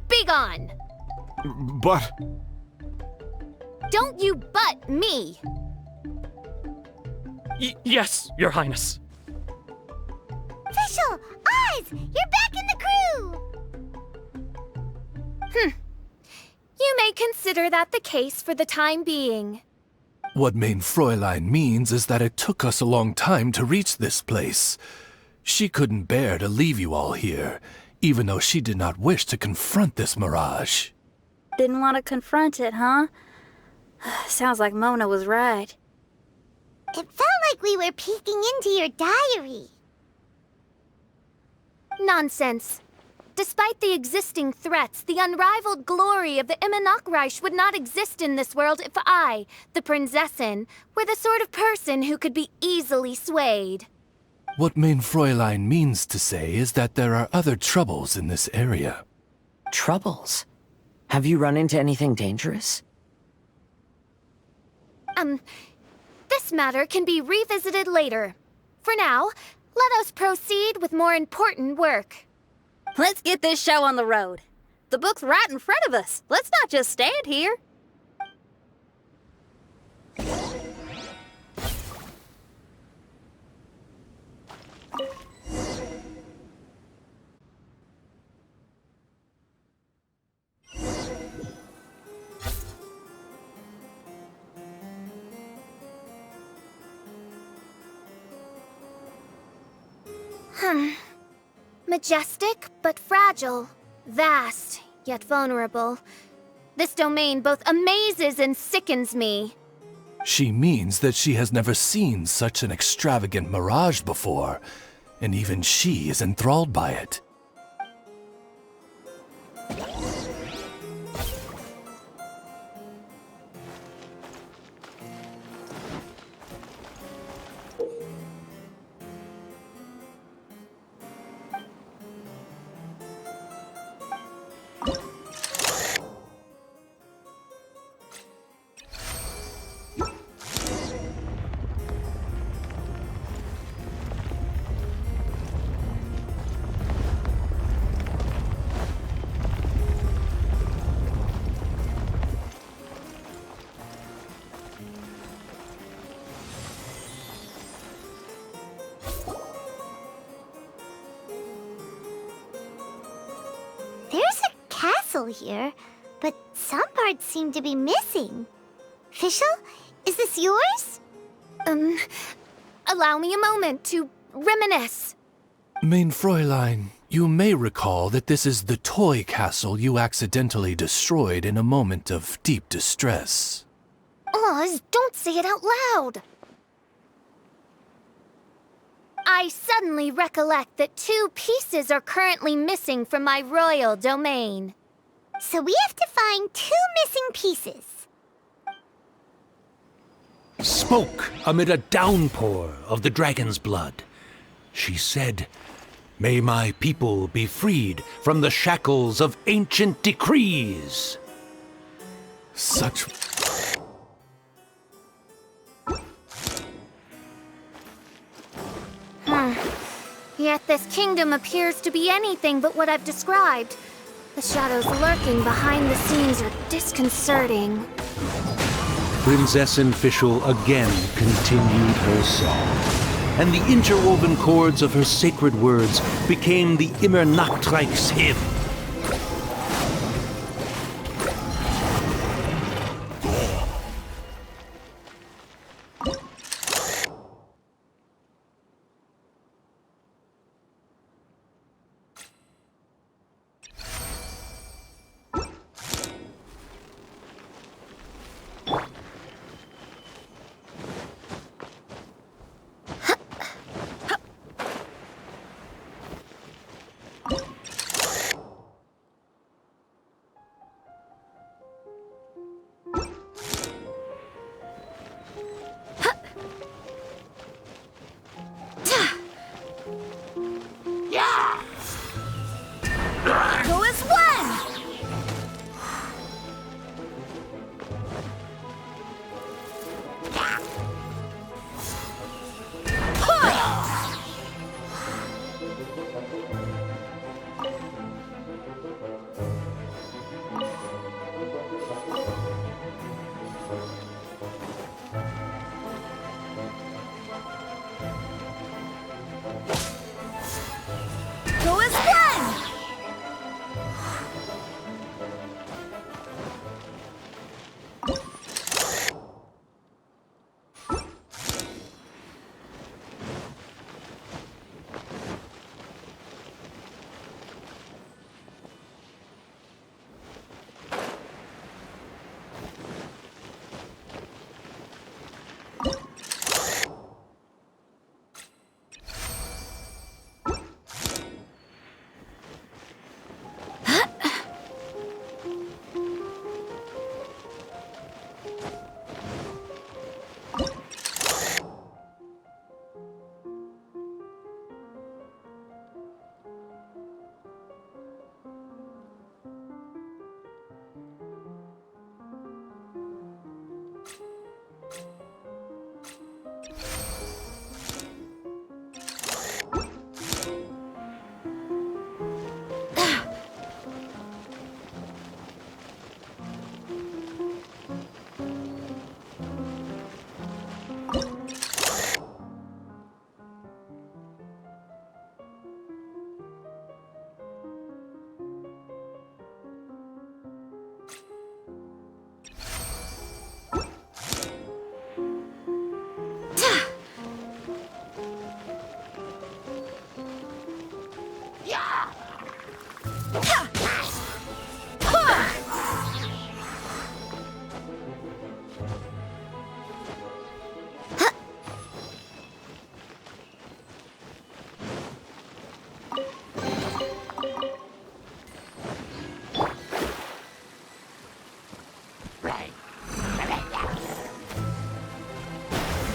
Begone! But... Don't you butt me! Yes, Your Highness. Official! Oz! You're back in the crew! You may consider that the case for the time being. What Mein Fräulein means is that it took us a long time to reach this place. She couldn't bear to leave you all here, even though she did not wish to confront this mirage. Didn't want to confront it, huh? Sounds like Mona was right. It felt like we were peeking into your diary. Nonsense. Despite the existing threats, the unrivaled glory of the Immernachtreich would not exist in this world if I, the Prinzessin, were the sort of person who could be easily swayed. What Mein Fräulein means to say is that there are other troubles in this area. Troubles? Have you run into anything dangerous? This matter can be revisited later. For now, let us proceed with more important work. Let's get this show on the road. The book's right in front of us. Let's not just stand here. Majestic, but fragile. Vast, yet vulnerable. This domain both amazes and sickens me. She means that she has never seen such an extravagant mirage before, and even she is enthralled by it. Here, but some parts seem to be missing. Fischl, is this yours? Allow me a moment to reminisce. Mein Fräulein, you may recall that this is the toy castle you accidentally destroyed in a moment of deep distress. Oz, don't say it out loud. I suddenly recollect that 2 pieces are currently missing from my royal domain. So we have to find 2 missing pieces. spoke amid a downpour of the dragon's blood. She said, "May my people be freed from the shackles of ancient decrees." Such... Yet this kingdom appears to be anything but what I've described. The shadows lurking behind the scenes are disconcerting. Prinzessin Fischl again continued her song, and the interwoven chords of her sacred words became the Immer Nachtreich's hymn. Go as one! Go as one!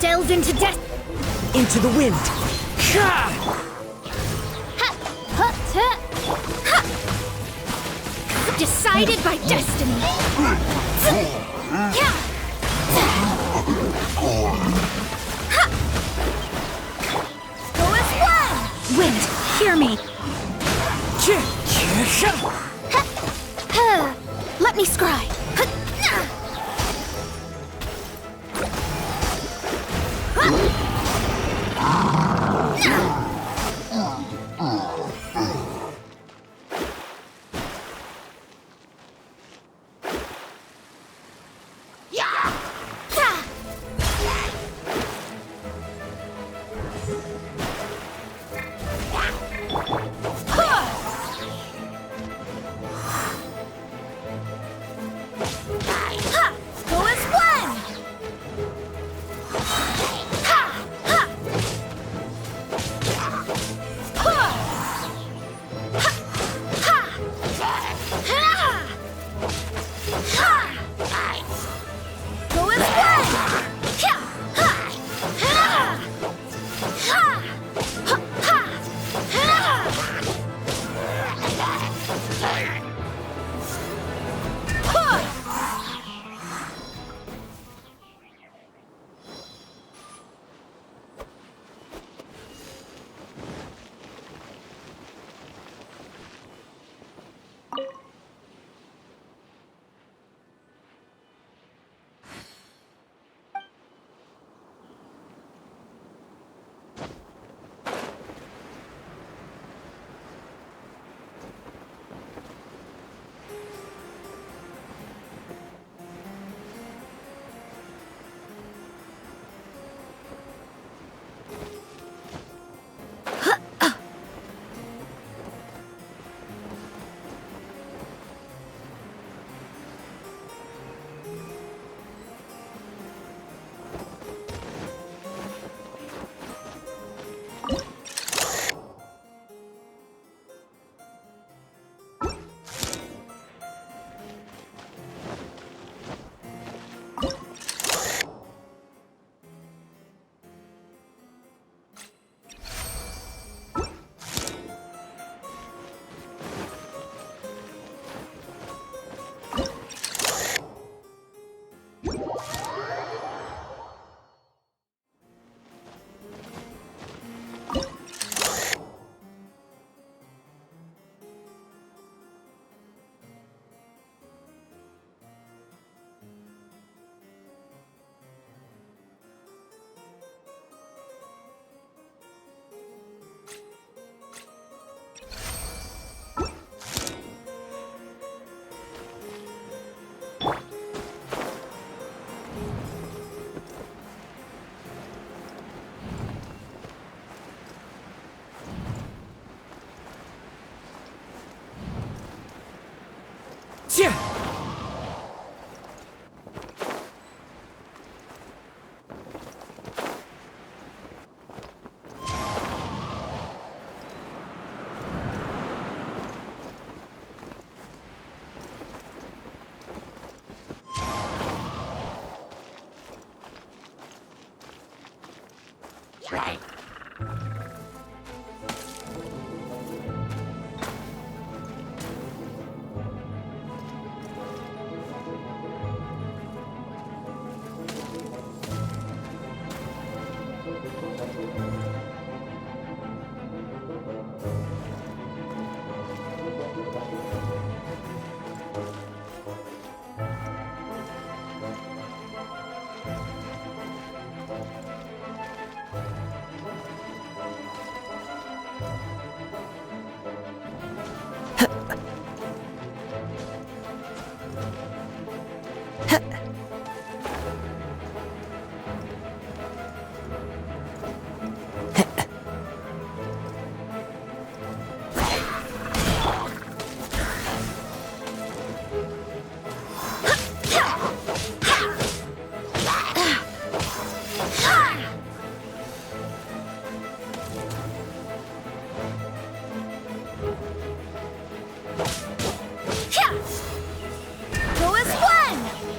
Delve into death! Into the wind! Decided by destiny! Go as one! Wind, hear me! Let me scry!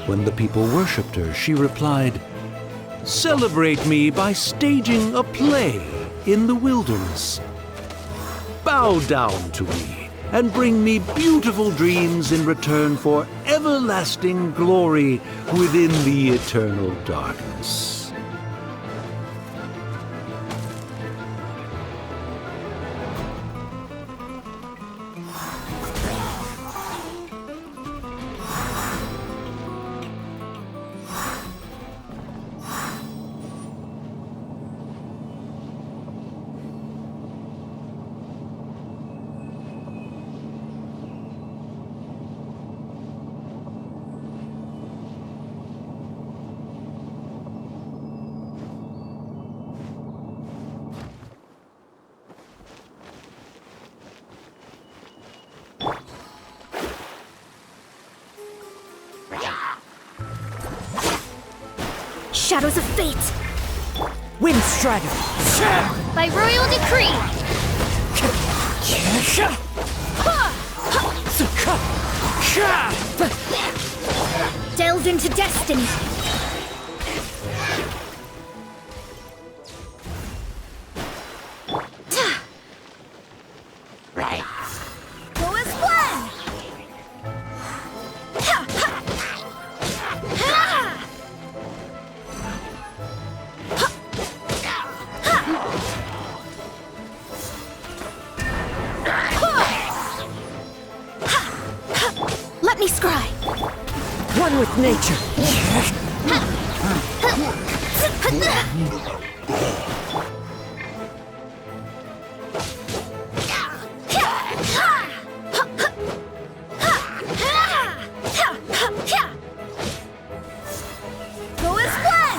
When the people worshipped her, she replied, "Celebrate me by staging a play in the wilderness. Bow down to me and bring me beautiful dreams in return for everlasting glory within the eternal darkness." Shadows of fate! Windstrider! By royal decree! Delve into destiny! Go as one! Let me scry. One with nature. Go as planned.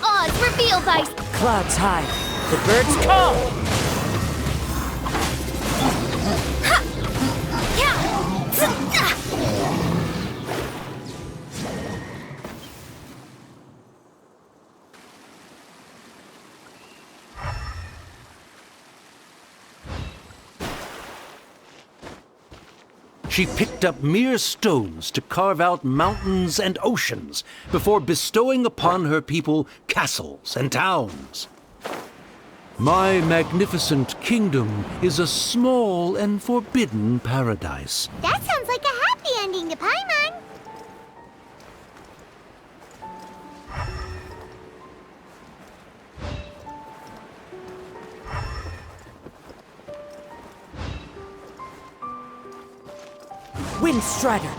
Oz, reveal thy... Clouds high. The birds call. She picked up mere stones to carve out mountains and oceans before bestowing upon her people castles and towns. My magnificent kingdom is a small and forbidden paradise. That sounds like a happy ending to Paimon. Windstrider.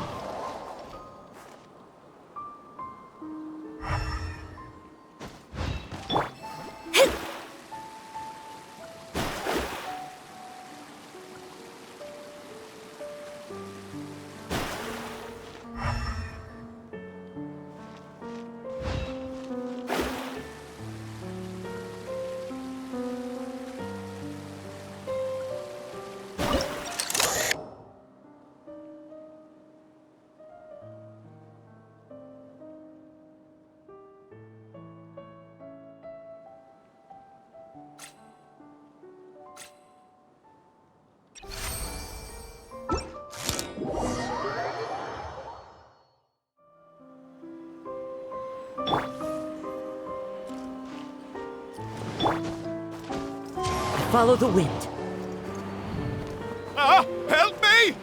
Follow the wind. Help me!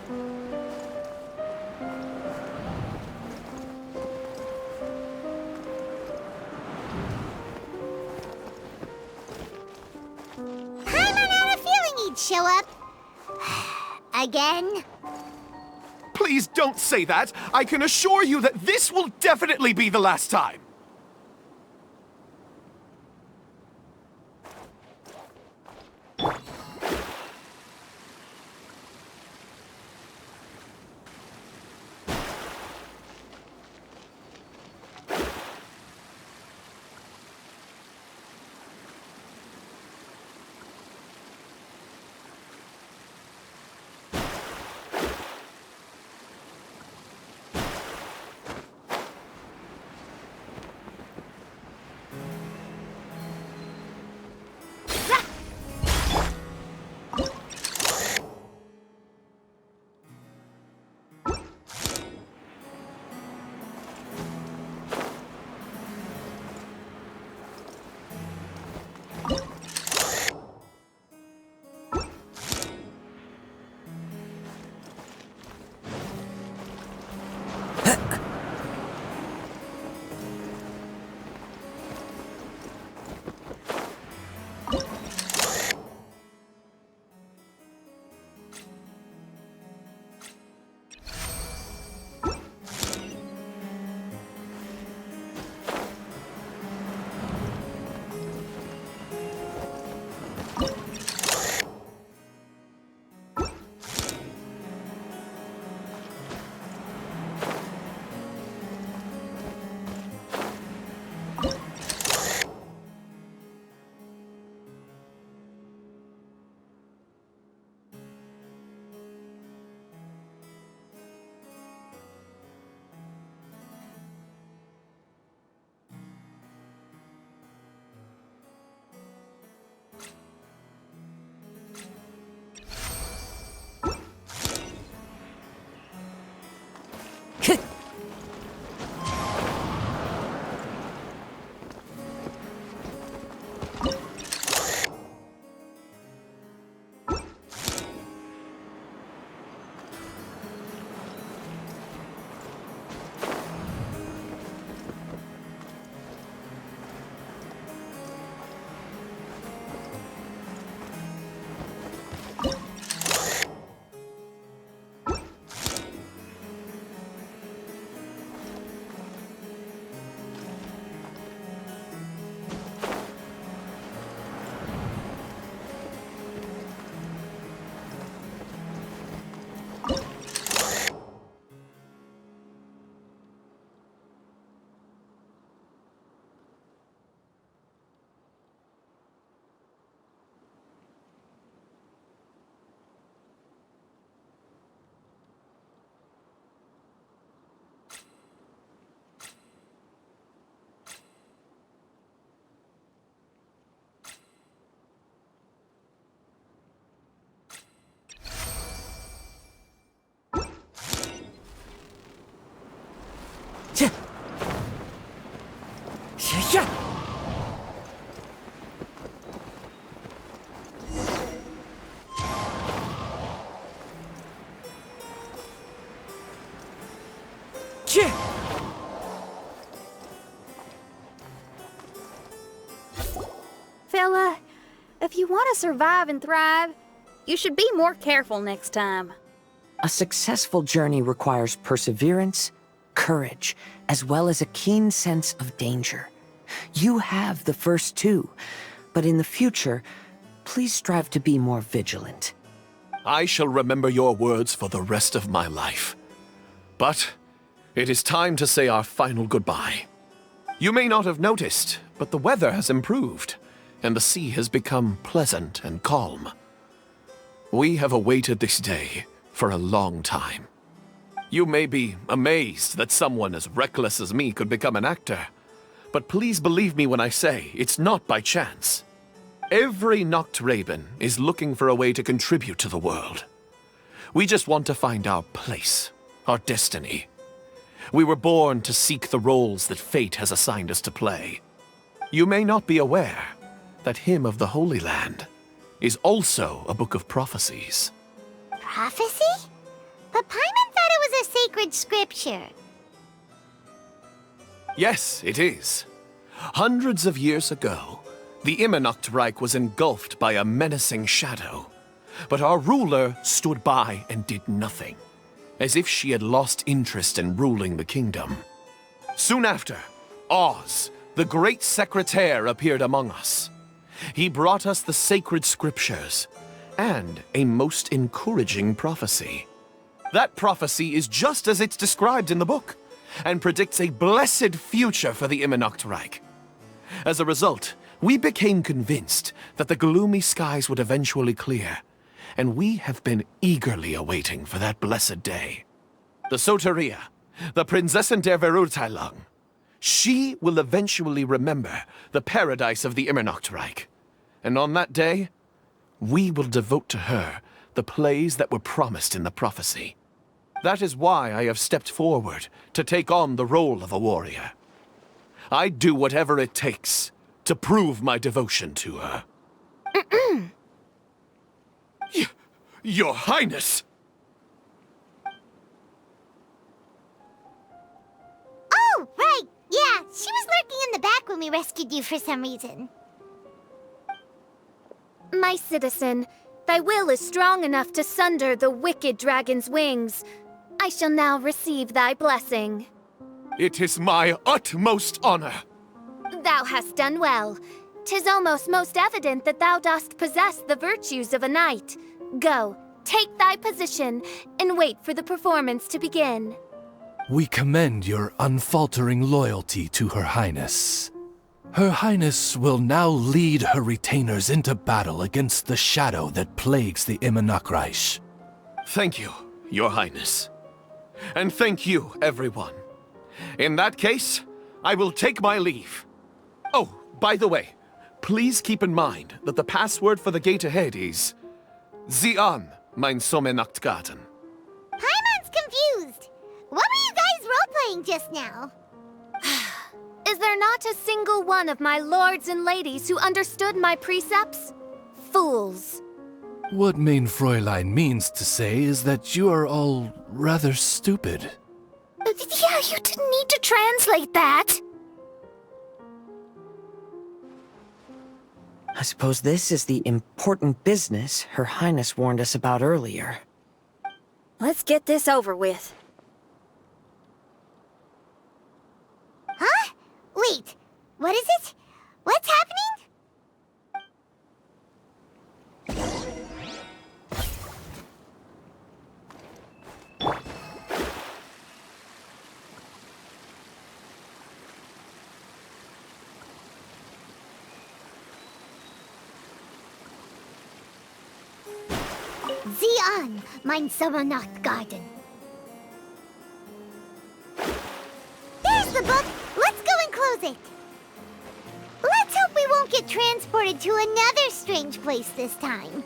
show up? Again? Please don't say that. I can assure you that this will definitely be the last time. Fella, if you want to survive and thrive, you should be more careful next time. A successful journey requires perseverance, courage, as well as a keen sense of danger. You have the first two, but in the future, please strive to be more vigilant. I shall remember your words for the rest of my life. But it is time to say our final goodbye. You may not have noticed, but the weather has improved, and the sea has become pleasant and calm. We have awaited this day for a long time. You may be amazed that someone as reckless as me could become an actor, but please believe me when I say it's not by chance. Every Noct Raven is looking for a way to contribute to the world. We just want to find our place, our destiny. We were born to seek the roles that fate has assigned us to play. You may not be aware that Hymn of the Holy Land is also a book of prophecies. Prophecy? But Paimon thought it was a sacred scripture. Yes, it is. Hundreds of years ago, the Immernachtreich was engulfed by a menacing shadow. But our ruler stood by and did nothing, as if she had lost interest in ruling the kingdom. Soon after, Oz, the great secretaire, appeared among us. He brought us the sacred scriptures and a most encouraging prophecy. That prophecy is just as it's described in the book, and predicts a blessed future for the Immernachtreich. As a result, we became convinced that the gloomy skies would eventually clear, and we have been eagerly awaiting for that blessed day. The Soteria, the Prinzessin der Verurteilung, she will eventually remember the paradise of the Immernachtreich, and on that day, we will devote to her the plays that were promised in the prophecy. That is why I have stepped forward to take on the role of a warrior. I'd do whatever it takes to prove my devotion to her. Your Highness! Oh, right! Yeah, she was lurking in the back when we rescued you for some reason. My citizen, thy will is strong enough to sunder the wicked dragon's wings. I shall now receive thy blessing. It is my utmost honor. Thou hast done well. 'Tis almost most evident that thou dost possess the virtues of a knight. Go, take thy position, and wait for the performance to begin. We commend your unfaltering loyalty to Her Highness. Her Highness will now lead her retainers into battle against the shadow that plagues the Immernachtreich. Thank you, Your Highness. And thank you, everyone. In that case, I will take my leave. Oh, by the way, please keep in mind that the password for the gate ahead is Zian, mein Sommernachtgarten. Paimon's confused. What were you guys role-playing just now? Is there not a single one of my lords and ladies who understood my precepts? Fools. What Mein Fräulein means to say is that you are all rather stupid. Yeah, you didn't need to translate that. I suppose this is the important business Her Highness warned us about earlier. Let's get this over with. Huh? Wait, what is it? What's happening? Zian, mein Sommernachtgarten. There's the book! Let's go and close it! Let's hope we won't get transported to another strange place this time.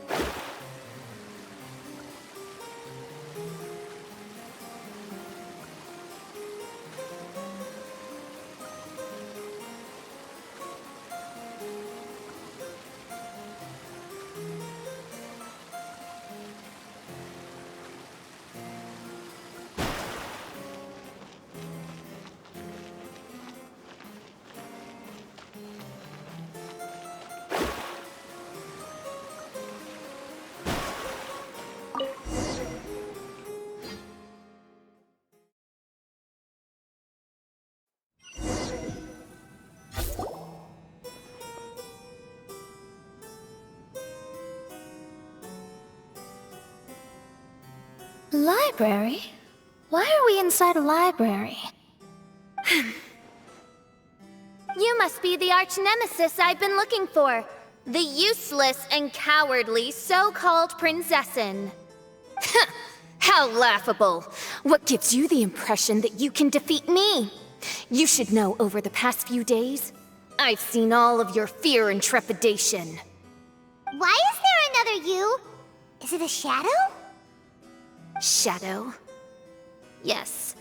Library? Why are we inside a library? You must be the arch-nemesis I've been looking for. The useless and cowardly so-called Prinzessin. How laughable. What gives you the impression that you can defeat me? You should know over the past few days, I've seen all of your fear and trepidation. Why is there another you? Is it a shadow? Shadow? Yes.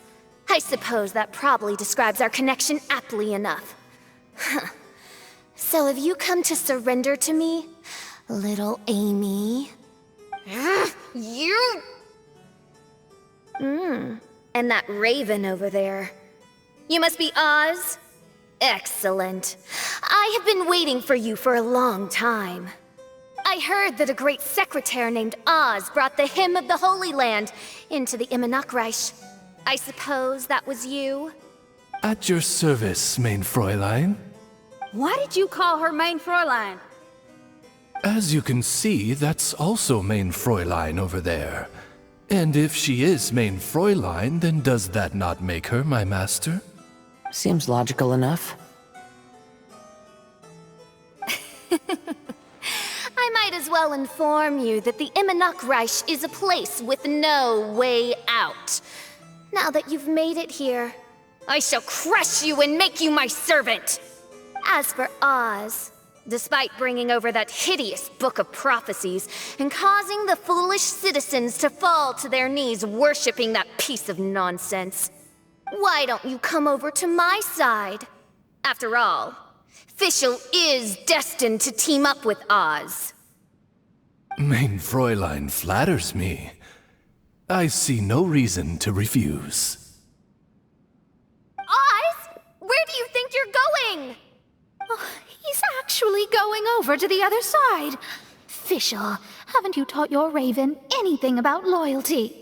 I suppose that probably describes our connection aptly enough. So have you come to surrender to me, little Amy? You... And that raven over there. You must be Oz? Excellent. I have been waiting for you for a long time. I heard that a great secretary named Oz brought the hymn of the Holy Land into the Immernachtreich. I suppose that was you? At your service, mein Fräulein. Why did you call her Mein Fräulein? As you can see, that's also mein Fräulein over there. And if she is mein Fräulein, then does that not make her my master? Seems logical enough. I might as well inform you that the Immernachtreich is a place with no way out. Now that you've made it here, I shall crush you and make you my servant! As for Oz, despite bringing over that hideous book of prophecies and causing the foolish citizens to fall to their knees worshipping that piece of nonsense, why don't you come over to my side? After all, Fischl is destined to team up with Oz. Mein Fräulein flatters me. I see no reason to refuse. Oz? Where do you think you're going? Oh, he's actually going over to the other side. Fischl, haven't you taught your raven anything about loyalty?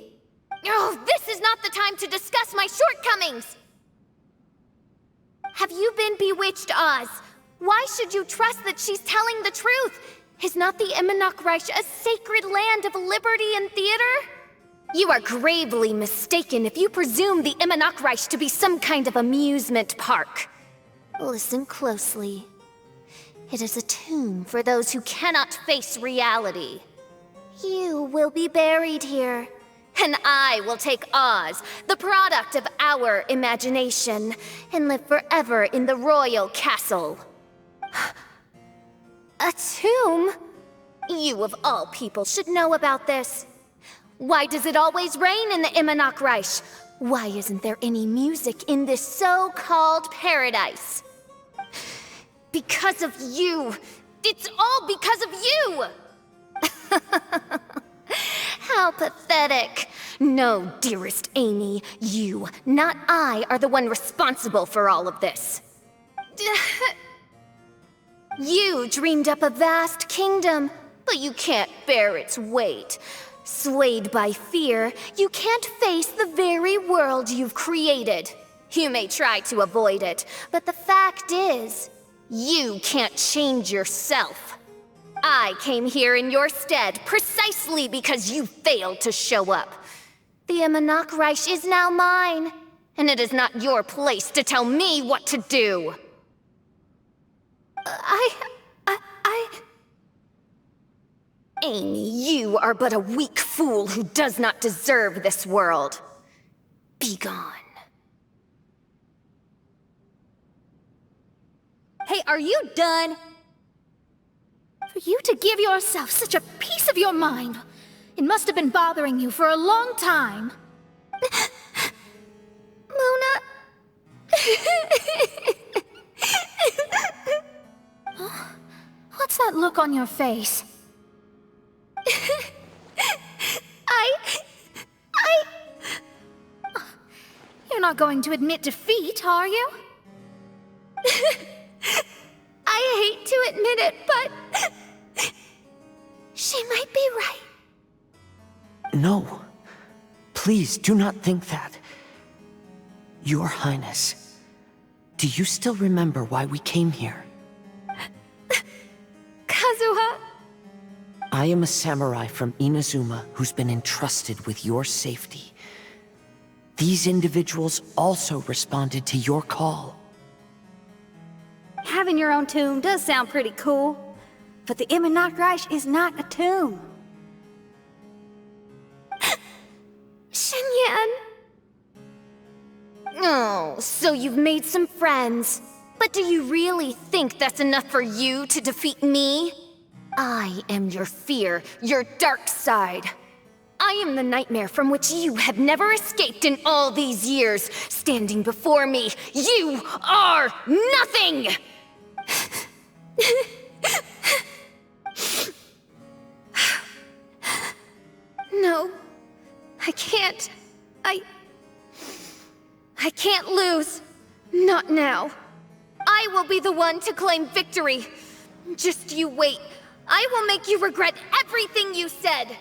Oh, this is not the time to discuss my shortcomings! Have you been bewitched, Oz? Why should you trust that she's telling the truth? Is not the Immernachtreich a sacred land of liberty and theater? You are gravely mistaken if you presume the Immernachtreich to be some kind of amusement park. Listen closely. It is a tomb for those who cannot face reality. You will be buried here, and I will take Oz, the product of our imagination, and live forever in the royal castle. A tomb? You of all people should know about this. Why does it always rain in the Immernachtreich? Why isn't there any music in this so-called paradise? Because of you! It's all because of you! How pathetic. No, dearest Amy, you, not I, are the one responsible for all of this. You dreamed up a vast kingdom, but you can't bear its weight. Swayed by fear, you can't face the very world you've created. You may try to avoid it, but the fact is, you can't change yourself. I came here in your stead precisely because you failed to show up. The Immernachtreich is now mine, and it is not your place to tell me what to do. Amy, you are but a weak fool who does not deserve this world. Be gone. Hey, are you done? For you to give yourself such a piece of your mind, it must have been bothering you for a long time. Luna... What's that look on your face? You're not going to admit defeat, are you? I hate to admit it, but... she might be right. No. Please, do not think that. Your Highness, do you still remember why we came here? Kazuha? I am a samurai from Inazuma who's been entrusted with your safety. These individuals also responded to your call. Having your own tomb does sound pretty cool, but the Immernachtreich is not a tomb. Shenyan! Oh, so you've made some friends. But do you really think that's enough for you to defeat me? I am your fear, your dark side. I am the nightmare from which you have never escaped in all these years. Standing before me, you are nothing! No, I can't. I can't lose. Not now. I will be the one to claim victory. Just you wait. I will make you regret everything you said!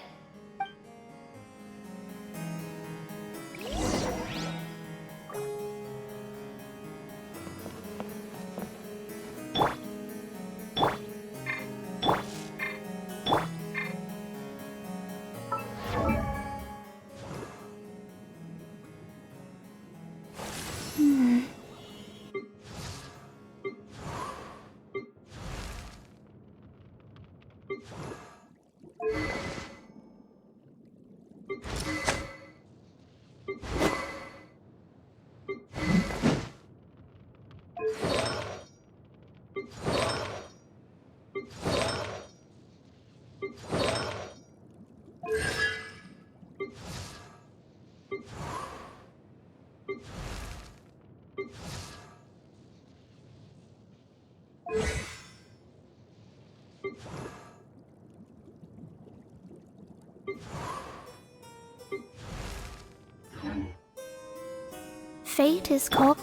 Fate is called.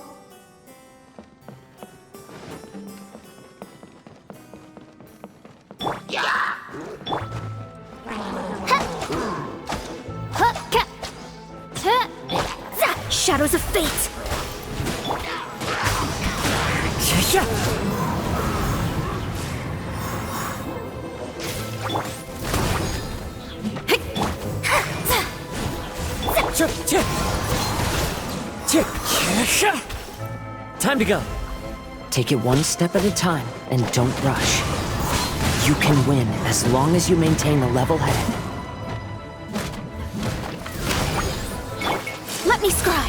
Shadows of Fate! Time to go. Take it one step at a time, and don't rush. You can win as long as you maintain a level head. Let me scry!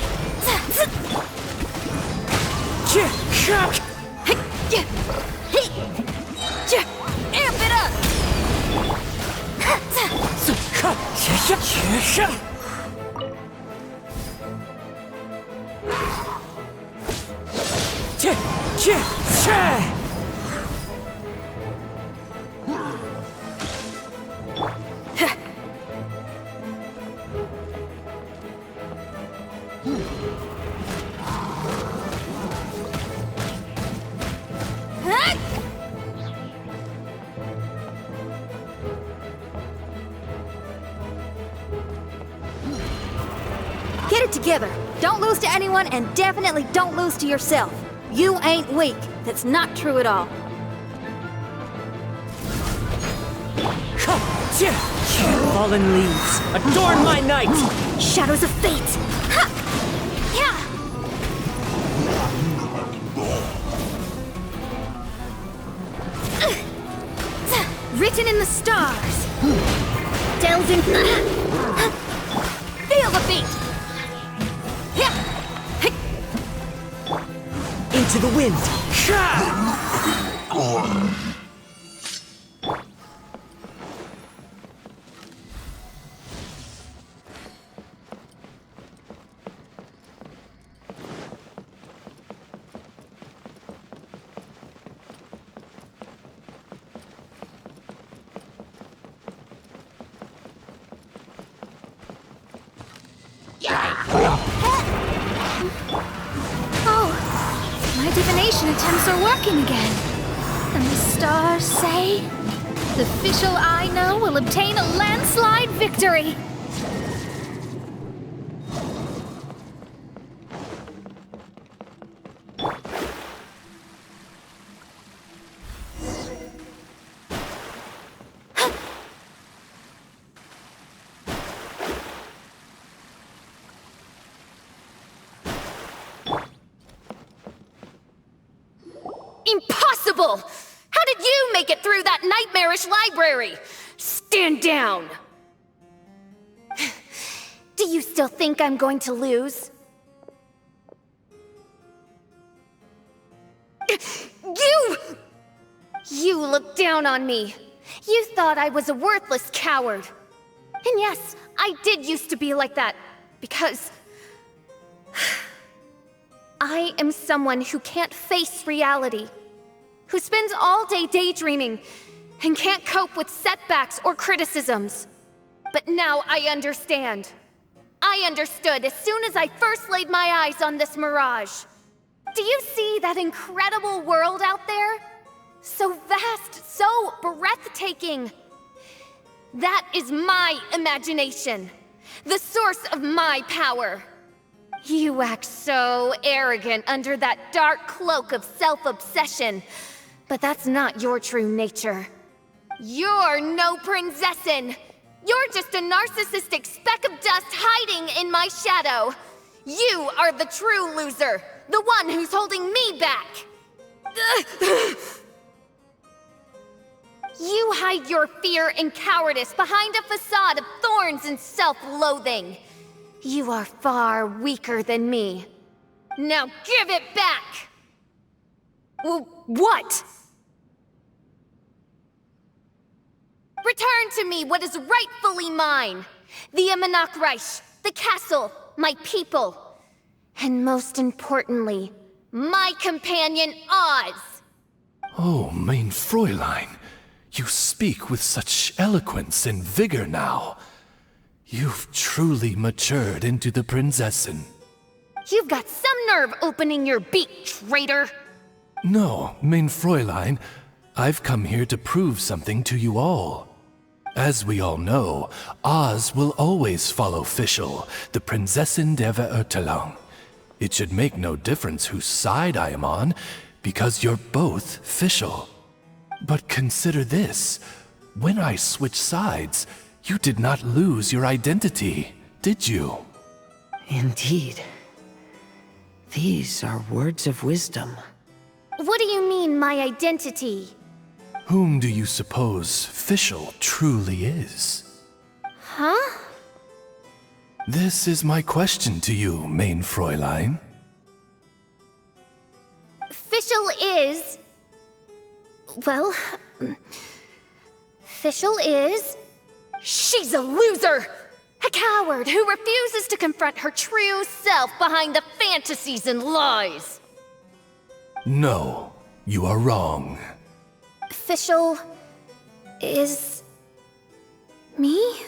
Amp it up! Get it together. Don't lose to anyone, and definitely don't lose to yourself. You ain't weak. That's not true at all. Fallen leaves, adorn my night! Shadows of Fate! Ha! Yeah! Written in the stars! Delved in... Feel the beat! Into the wind! My divination attempts are working again. And the stars say the fish I know will obtain a landslide victory. Impossible! How did you make it through that nightmarish library? Stand down! Do you still think I'm going to lose? You looked down on me. You thought I was a worthless coward. And yes, I did used to be like that, because I am someone who can't face reality, who spends all day daydreaming and can't cope with setbacks or criticisms. But now I understand. I understood as soon as I first laid my eyes on this mirage. Do you see that incredible world out there? So vast, so breathtaking. That is my imagination, the source of my power. You act so arrogant under that dark cloak of self-obsession, but that's not your true nature. You're no princessin. You're just a narcissistic speck of dust hiding in my shadow. You are the true loser, the one who's holding me back. You hide your fear and cowardice behind a facade of thorns and self-loathing. You are far weaker than me. Now give it back! What? Return to me what is rightfully mine. The Imanakreich, the castle, my people. And most importantly, my companion Oz. Oh, mein Fräulein, you speak with such eloquence and vigor now. You've truly matured into the Prinzessin. You've got some nerve opening your beak, traitor! No, mein Fräulein, I've come here to prove something to you all. As we all know, Oz will always follow Fischl, the Prinzessin der Verurteilung. It should make no difference whose side I am on, because you're both Fischl. But consider this. When I switched sides, you did not lose your identity, did you? Indeed. These are words of wisdom. What do you mean, my identity? Whom do you suppose Fischl truly is? Huh? This is my question to you, mein Fräulein. Fischl is... Well... Fischl is... She's a loser! A coward who refuses to confront her true self behind the fantasies and lies! No, you are wrong. Fischl... is... me?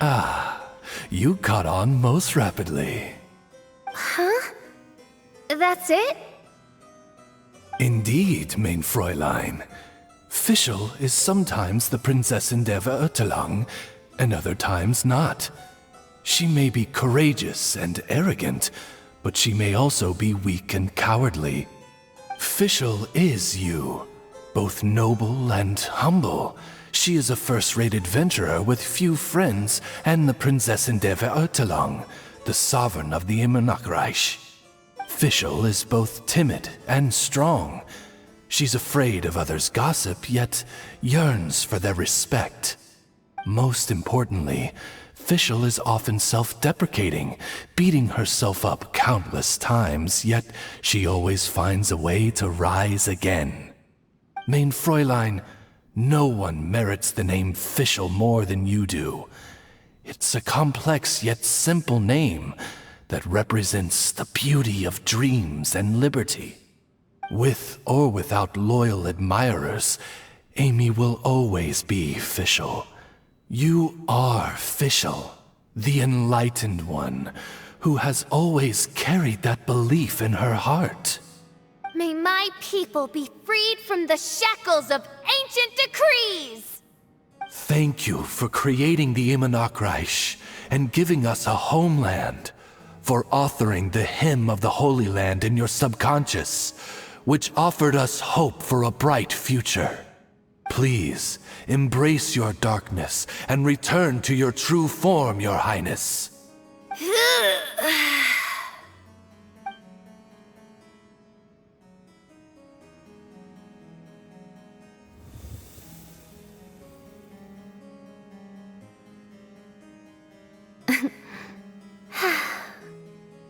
Ah, you caught on most rapidly. Huh? That's it? Indeed, mein Fräulein. Fischl is sometimes the Prinzessin der Verurteilung, and other times not. She may be courageous and arrogant, but she may also be weak and cowardly. Fischl is you, both noble and humble. She is a first-rate adventurer with few friends and the Prinzessin der Verurteilung, the sovereign of the Imanakreich. Fischl is both timid and strong. She's afraid of others' gossip, yet yearns for their respect. Most importantly, Fischl is often self-deprecating, beating herself up countless times, yet she always finds a way to rise again. Mein Fräulein, no one merits the name Fischl more than you do. It's a complex yet simple name that represents the beauty of dreams and liberty. With or without loyal admirers, Amy will always be Fischl. You are Fischl, the enlightened one, who has always carried that belief in her heart. May my people be freed from the shackles of ancient decrees! Thank you for creating the Imanakreich and giving us a homeland, for authoring the hymn of the Holy Land in your subconscious, which offered us hope for a bright future. Please, embrace your darkness and return to your true form, Your Highness.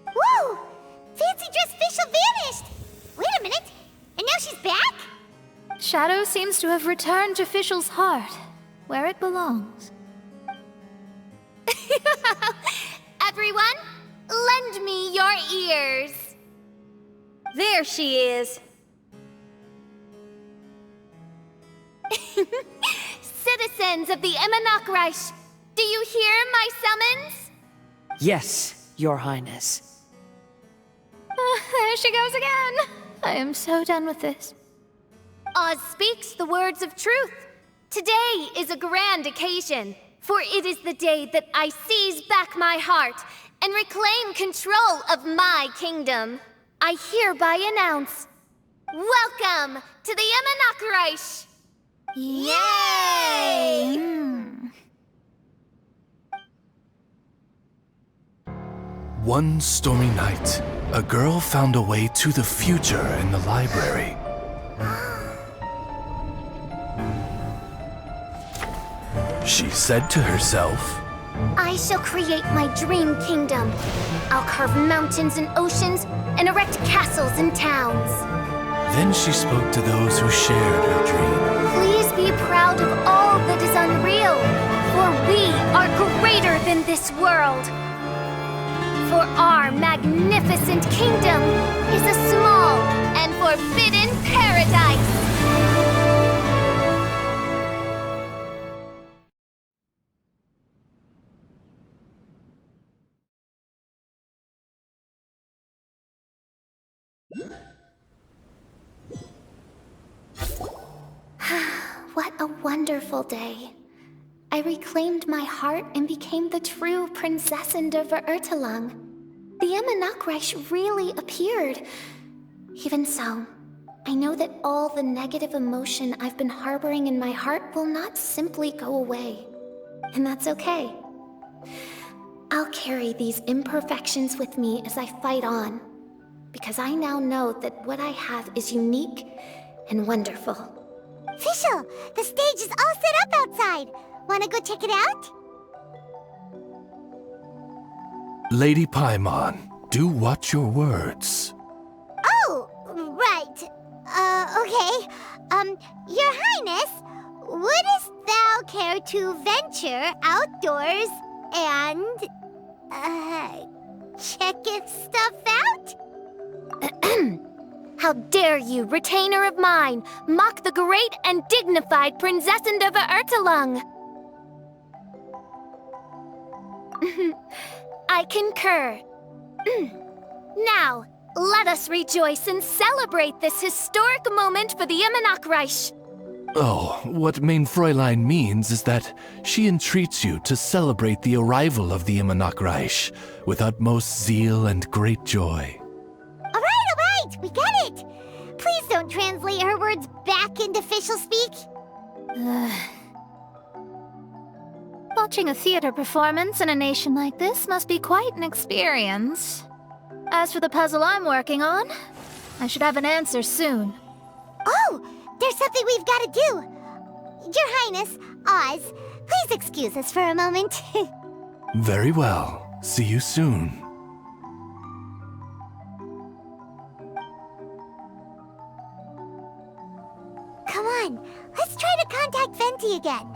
Whoa! Fancy dress Fischl vanished! Wait a minute! And now she's back? Shadow seems to have returned to Fischl's heart, where it belongs. Everyone, lend me your ears. There she is. Citizens of the Imanakreich, do you hear my summons? Yes, Your Highness. There she goes again. I am so done with this. Oz speaks the words of truth. Today is a grand occasion, for it is the day that I seize back my heart and reclaim control of my kingdom. I hereby announce, welcome to the Immernachtreich! Yay! One stormy night, a girl found a way to the future in the library. She said to herself, I shall create my dream kingdom. I'll carve mountains and oceans and erect castles and towns. Then she spoke to those who shared her dream. Please be proud of all that is unreal, for we are greater than this world. For our magnificent kingdom is a small and forbidden paradise. What a wonderful day. I reclaimed my heart and became the true Prinzessin der Verurteilung. The Immernachtreich really appeared. Even so, I know that all the negative emotion I've been harboring in my heart will not simply go away. And that's okay. I'll carry these imperfections with me as I fight on, because I now know that what I have is unique and wonderful. Fischl, the stage is all set up outside. Wanna go check it out? Lady Paimon, do watch your words. Oh, right. Okay. Your Highness, wouldst thou care to venture outdoors and, checketh stuff out? How dare you, retainer of mine, mock the great and dignified Prinzessin der Verurteilung! I concur. Now, let us rejoice and celebrate this historic moment for the Immernachtreich. Oh, what Mein Fräulein means is that she entreats you to celebrate the arrival of the Immernachtreich with utmost zeal and great joy. All right, we get it. Please don't translate her words back into Fischl speak. Watching a theater performance in a nation like this must be quite an experience. As for the puzzle I'm working on, I should have an answer soon. Oh, there's something we've got to do. Your Highness, Oz, please excuse us for a moment. Very well. See you soon. Come on, let's try to contact Venti again.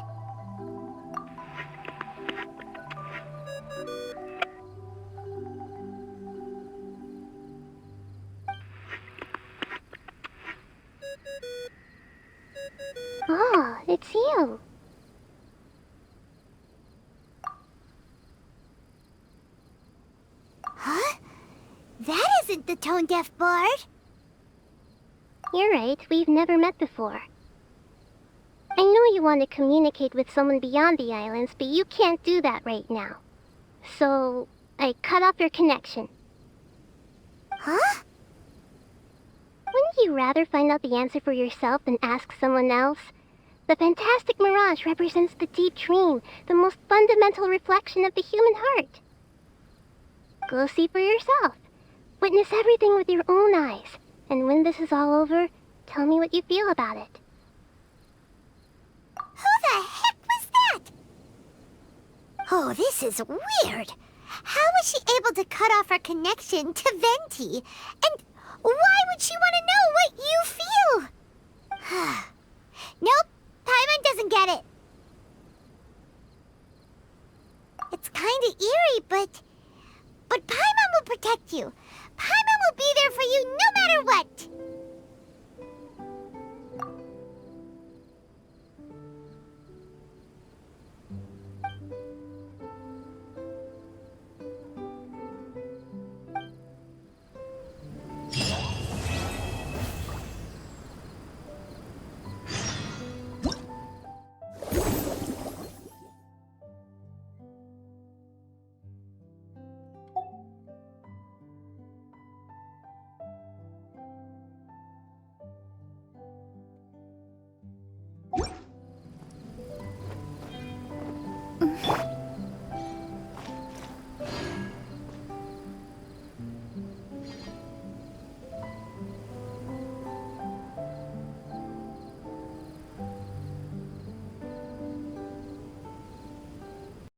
Oh, it's you. Huh? That isn't the tone-deaf bard. You're right, we've never met before. I know you want to communicate with someone beyond the islands, but you can't do that right now. So, I cut off your connection. Huh? Wouldn't you rather find out the answer for yourself than ask someone else? The fantastic mirage represents the deep dream, the most fundamental reflection of the human heart. Go see for yourself. Witness everything with your own eyes. And when this is all over, tell me what you feel about it. Who the heck was that? Oh, this is weird. How was she able to cut off our connection to Venti? And